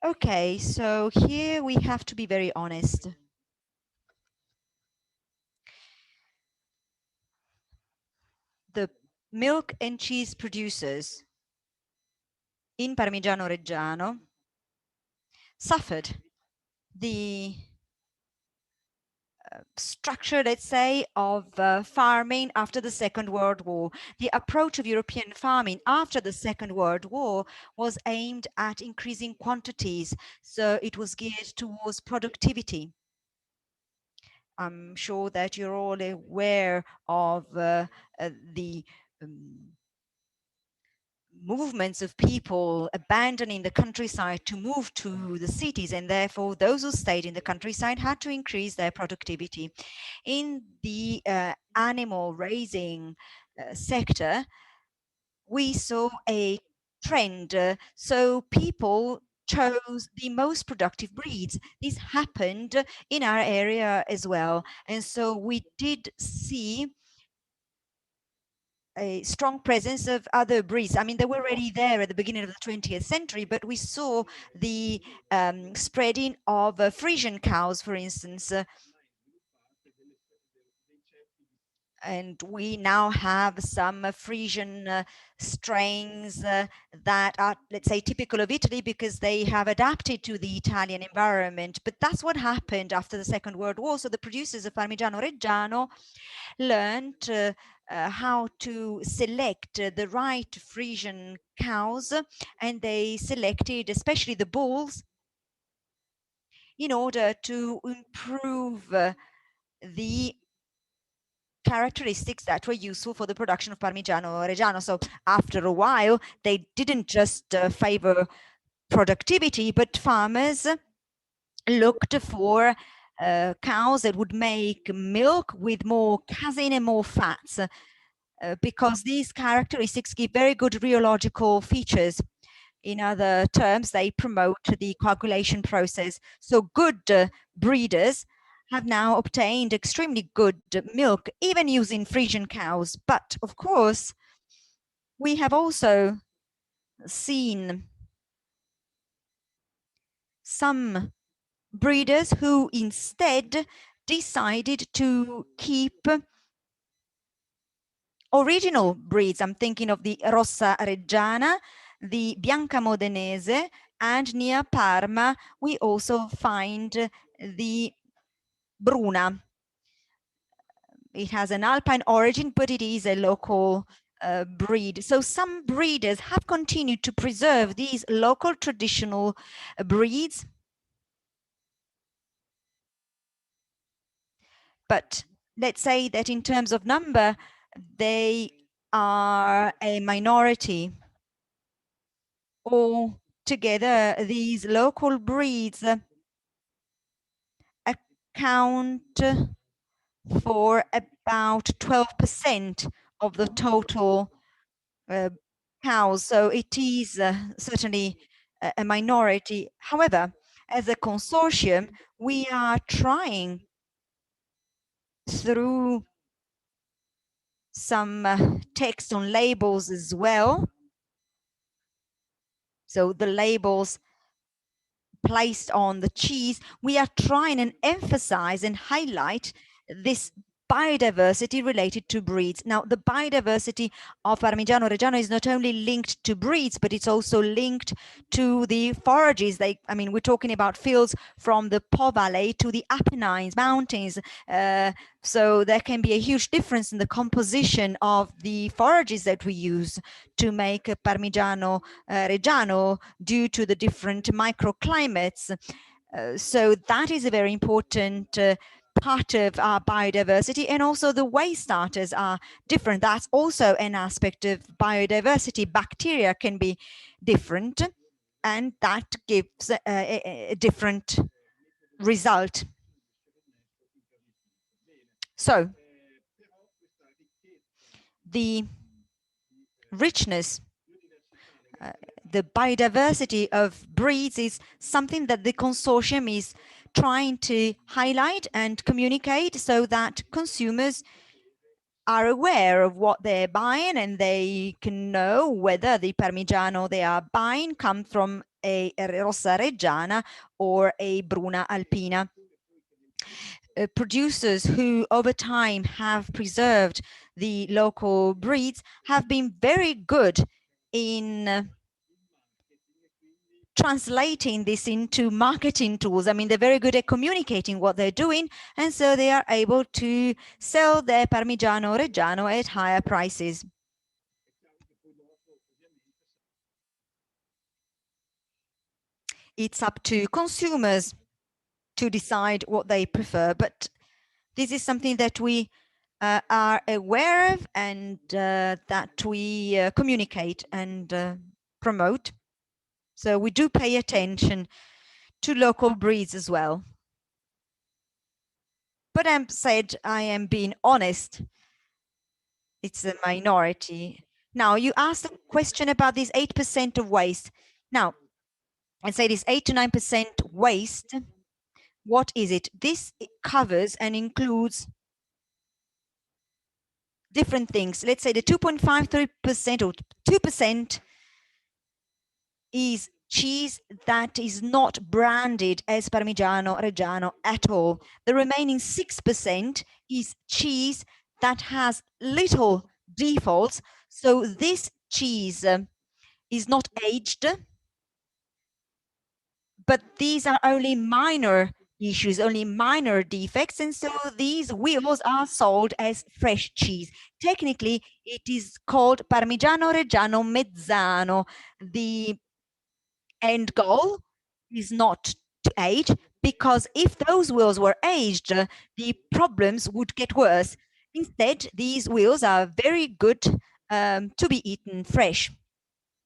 Okay, so here we have to be very honest. The milk and cheese producers in Parmigiano-Reggiano suffered the structure, let's say, of farming after the Second World War. The approach of European farming after the Second World War was aimed at increasing quantities, so it was geared towards productivity. I'm sure that you're all aware of the movements of people abandoning the countryside to move to the cities, and therefore those who stayed in the countryside had to increase their productivity. In the animal raising sector, we saw a trend. So people chose the most productive breeds. This happened in our area as well. And so we did see a strong presence of other breeds. I mean, they were already there at the beginning of the 20th century, but we saw the spreading of Frisian cows, for instance. And we now have some Frisian strains that are, let's say, typical of Italy because they have adapted to the Italian environment. But that's what happened after the Second World War. So the producers of Parmigiano-Reggiano learned how to select the right Frisian cows, and they selected especially the bulls in order to improve the characteristics that were useful for the production of Parmigiano-Reggiano. So after a while, they didn't just favor productivity, but farmers looked for cows that would make milk with more casein and more fats, because these characteristics give very good rheological features. In other terms, they promote the coagulation process. So good breeders have now obtained extremely good milk, even using Frisian cows. But of course, we have also seen some breeders who instead decided to keep original breeds. I'm thinking of the Rossa Reggiana, the Bianca Modenese, and near Parma, we also find the Bruna. It has an alpine origin, but it is a local breed. So some breeders have continued to preserve these local traditional breeds. But let's say that in terms of number, they are a minority. Altogether, these local breeds account for about 12% of the total cows. So it is certainly a minority. However, as a consortium, we are trying through some text on labels as well. So the labels placed on the cheese, we are trying and emphasize and highlight this biodiversity related to breeds. Now, the biodiversity of Parmigiano-Reggiano is not only linked to breeds, but it's also linked to the forages. I mean, we're talking about fields from the Po Valley to the Apennines Mountains. So there can be a huge difference in the composition of the forages that we use to make Parmigiano-Reggiano due to the different microclimates. So that is a very important part of our biodiversity, and also the way starters are different. That's also an aspect of biodiversity. Bacteria can be different, and that gives a different result. So the richness, the biodiversity of breeds is something that the consortium is trying to highlight and communicate so that consumers are aware of what they're buying, and they can know whether the Parmigiano they are buying comes from a Rossa Reggiana or a Bruna Alpina. Producers who over time have preserved the local breeds have been very good in translating this into marketing tools. I mean, they're very good at communicating what they're doing, and so they are able to sell their Parmigiano-Reggiano at higher prices. It's up to consumers to decide what they prefer, but This is something that we are aware of and that we communicate and promote. So we do pay attention to local breeds as well. But I am being honest. It's a minority. Now, you asked a question about this 8% of waste. Now, I say this 8 to 9% waste. What is it? This covers and includes different things. Let's say the 2.53% or 2% is cheese that is not branded as Parmigiano-Reggiano at all. The remaining 6% is cheese that has little defaults. So this cheese is not aged, but these are only minor issues, only minor defects, and so these wheels are sold as fresh cheese. Technically, it is called Parmigiano-Reggiano Mezzano. The end goal is not to age, because if those wheels were aged, the problems would get worse. Instead, these wheels are very good to be eaten fresh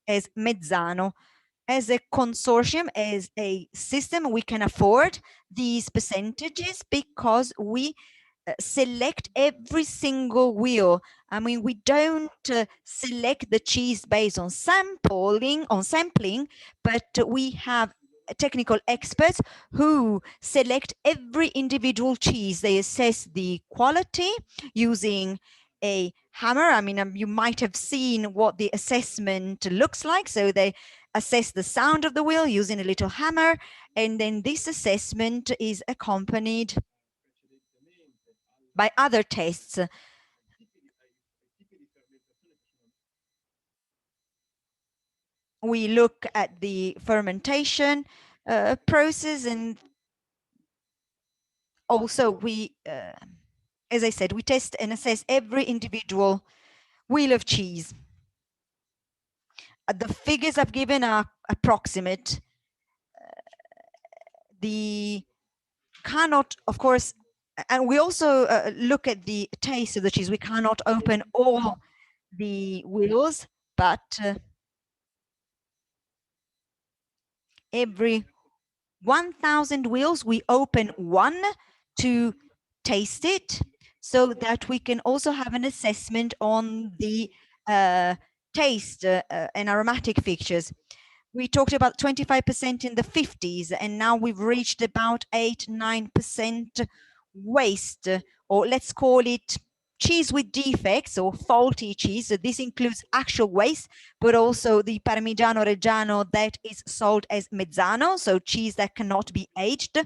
as Mezzano. As a consortium, as a system, we can afford these percentages because we select every single wheel. I mean, we don't select the cheese based on sampling, but we have technical experts who select every individual cheese. They assess the quality using a hammer. I mean, you might have seen what the assessment looks like. So they assess the sound of the wheel using a little hammer, and then this assessment is accompanied by other tests. We look at the fermentation process, and also we, as I said, we test and assess every individual wheel of cheese. The figures I've given are approximate. The cannot, of course, and we also look at the taste of the cheese. We cannot open all the wheels, but every 1,000 wheels, we open one to taste it, so that we can also have an assessment on the taste and aromatic features. We talked about 25% in the 50s, and now we've reached about 8-9% waste, or let's call it cheese with defects or faulty cheese. So this includes actual waste, but also the Parmigiano-Reggiano that is sold as Mezzano, so cheese that cannot be aged.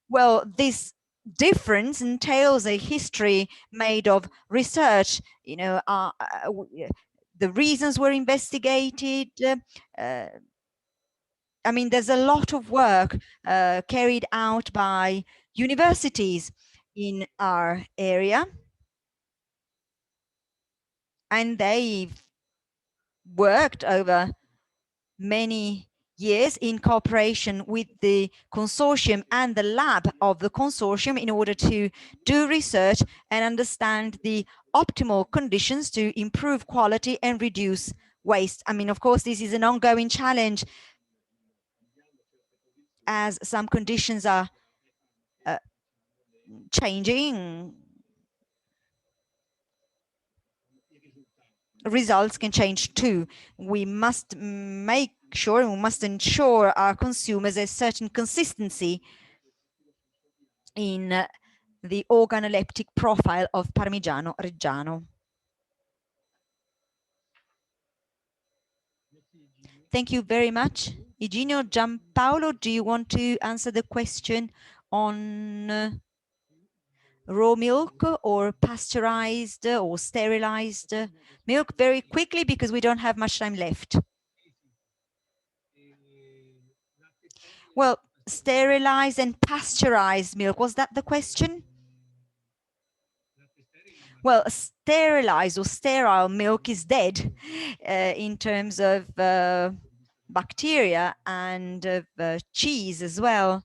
Well, this difference entails a history made of research. You know, the reasons were investigated. I mean, there's a lot of work carried out by universities in our area, and they've worked over many years in cooperation with the consortium and the lab of the consortium in order to do research and understand the optimal conditions to improve quality and reduce waste. I mean, of course, this is an ongoing challenge, as some conditions are changing. Results can change too. We must make sure, and we must ensure our consumers a certain consistency in the organoleptic profile of Parmigiano-Reggiano. Thank you very much. Eugenio, Giampaolo, do you want to answer the question on raw milk or pasteurized or sterilized milk very quickly, because we don't have much time left? Well, sterilized and pasteurized milk, was that the question? Well, sterilized or sterile milk is dead in terms of bacteria and cheese as well.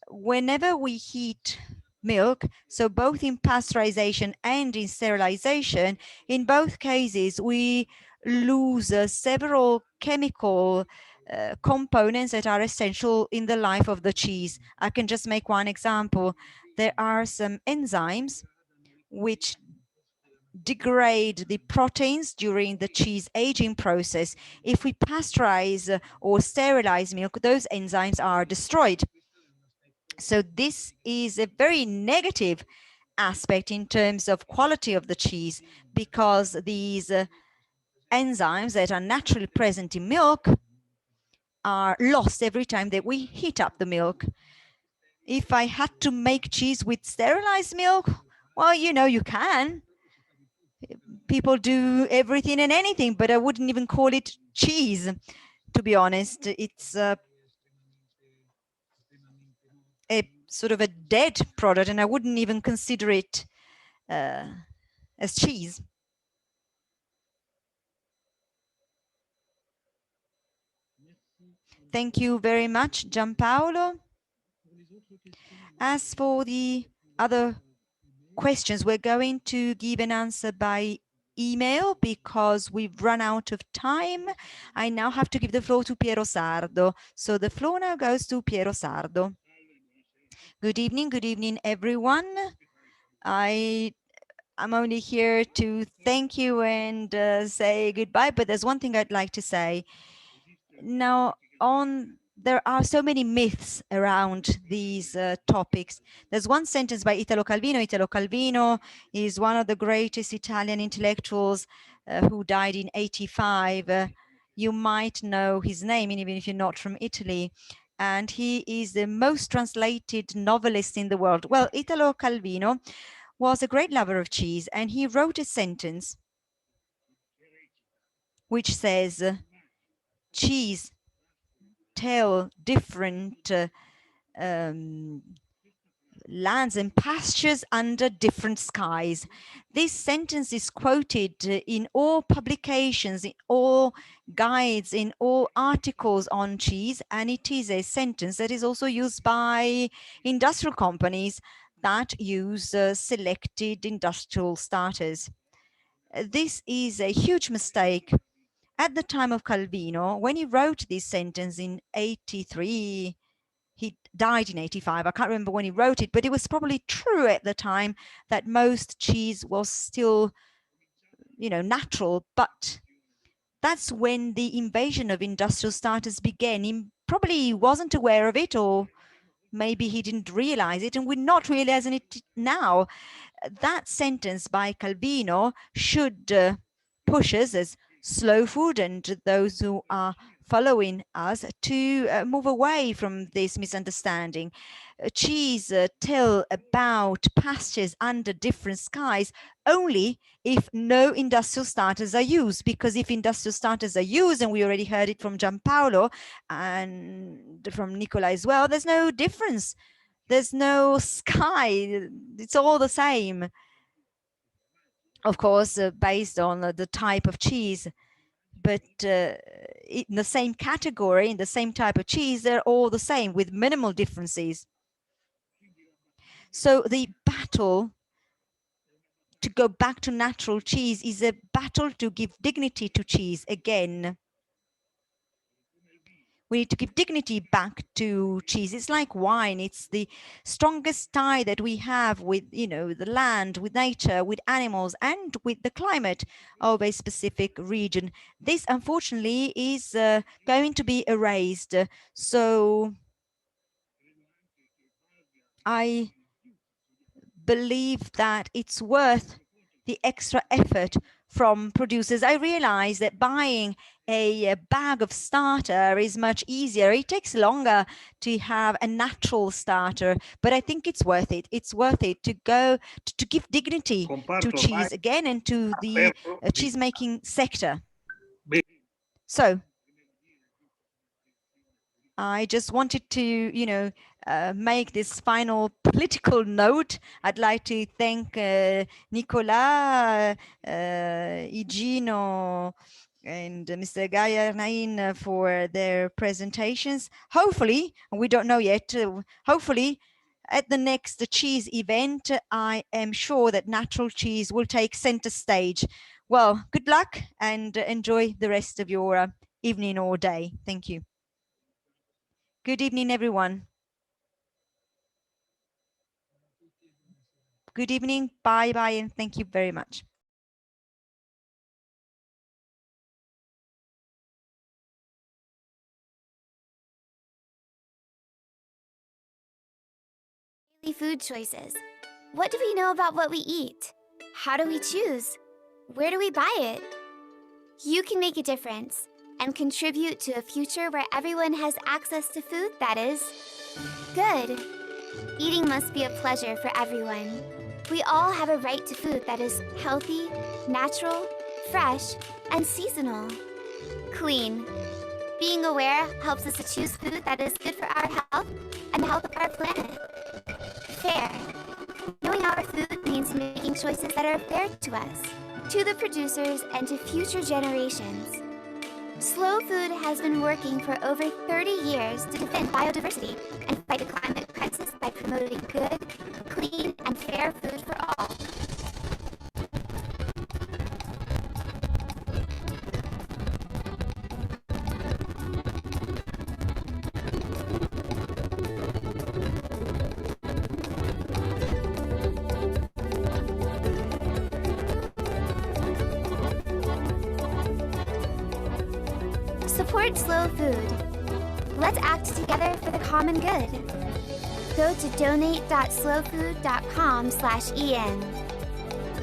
Whenever we heat milk. So both in pasteurization and in sterilization, in both cases, we lose several chemical components that are essential in the life of the cheese. I can just make one example. There are some enzymes which degrade the proteins during the cheese aging process. If we pasteurize or sterilize milk, those enzymes are destroyed. So this is a very negative aspect in terms of quality of the cheese, because these enzymes that are naturally present in milk are lost every time that we heat up the milk. If I had to make cheese with sterilized milk, well, you can. People do everything and anything, but I wouldn't even call it cheese, to be honest. It's a sort of a dead product, and I wouldn't even consider it as cheese. Thank you very much, Gianpaolo. As for the other questions, we're going to give an answer by email because we've run out of time. I now have to give the floor to Piero Sardo. So the floor now goes to Piero Sardo. Good evening, everyone. I'm only here to thank you and say goodbye, but there's one thing I'd like to say. Now, there are so many myths around these topics. There's one sentence by Italo Calvino. Italo Calvino is one of the greatest Italian intellectuals who died in 85. You might know his name, even if you're not from Italy. And he is the most translated novelist in the world. Well, Italo Calvino was a great lover of cheese, and he wrote a sentence which says, cheese tell different lands and pastures under different skies. This sentence is quoted in all publications, in all guides, in all articles on cheese, and it is a sentence that is also used by industrial companies that use selected industrial starters. This is a huge mistake. At the time of Calvino, when he wrote this sentence in 83, he died in 85. I can't remember when he wrote it, but it was probably true at the time that most cheese was still, natural. But that's when the invasion of industrial starters began. He probably wasn't aware of it, or maybe he didn't realize it, and we're not realizing it now. That sentence by Calvino should push us as Slow Food and those who are following us to move away from this misunderstanding. Cheese tell about pastures under different skies only if no industrial starters are used, because if industrial starters are used, and we already heard it from Gianpaolo and from Nicola as well, there's no difference. There's no sky. It's all the same. Of course, based on the type of cheese, but in the same category, in the same type of cheese, they're all the same with minimal differences. So the battle to go back to natural cheese is a battle to give dignity to cheese again. We need to give dignity back to cheese. It's like wine. It's the strongest tie that we have with, the land, with nature, with animals, and with the climate of a specific region. This, unfortunately, is going to be erased. So I believe that it's worth the extra effort from producers. I realize that buying a bag of starter is much easier. It takes longer to have a natural starter, but I think it's worth it. It's worth it to go to give dignity to cheese again and to the cheese making sector. So I just wanted to, make this final political note. I'd like to thank Nicola, Igino, and Mr. Gaia Nain for their presentations. Hopefully, we don't know yet, hopefully at the next cheese event, I am sure that natural cheese will take center stage. Well, good luck and enjoy the rest of your evening or day. Thank you. Good evening, everyone. Good evening. Bye-bye, and thank you very much. Daily food choices. What do we know about what we eat? How do we choose? Where do we buy it? You can make a difference and contribute to a future where everyone has access to food that is good. Eating must be a pleasure for everyone. We all have a right to food that is healthy, natural, fresh, and seasonal. Clean. Being aware helps us to choose food that is good for our health and the health of our planet. Fair. Knowing our food means making choices that are fair to us, to the producers, and to future generations. Slow Food has been working for over 30 years to defend biodiversity and fight the climate crisis by promoting good, clean, and fair food for all. Support Slow Food. Let's act together for the common good. Go to donate.slowfood.com/en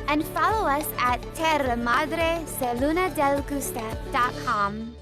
and follow us at terramadreselunadelgusta.com.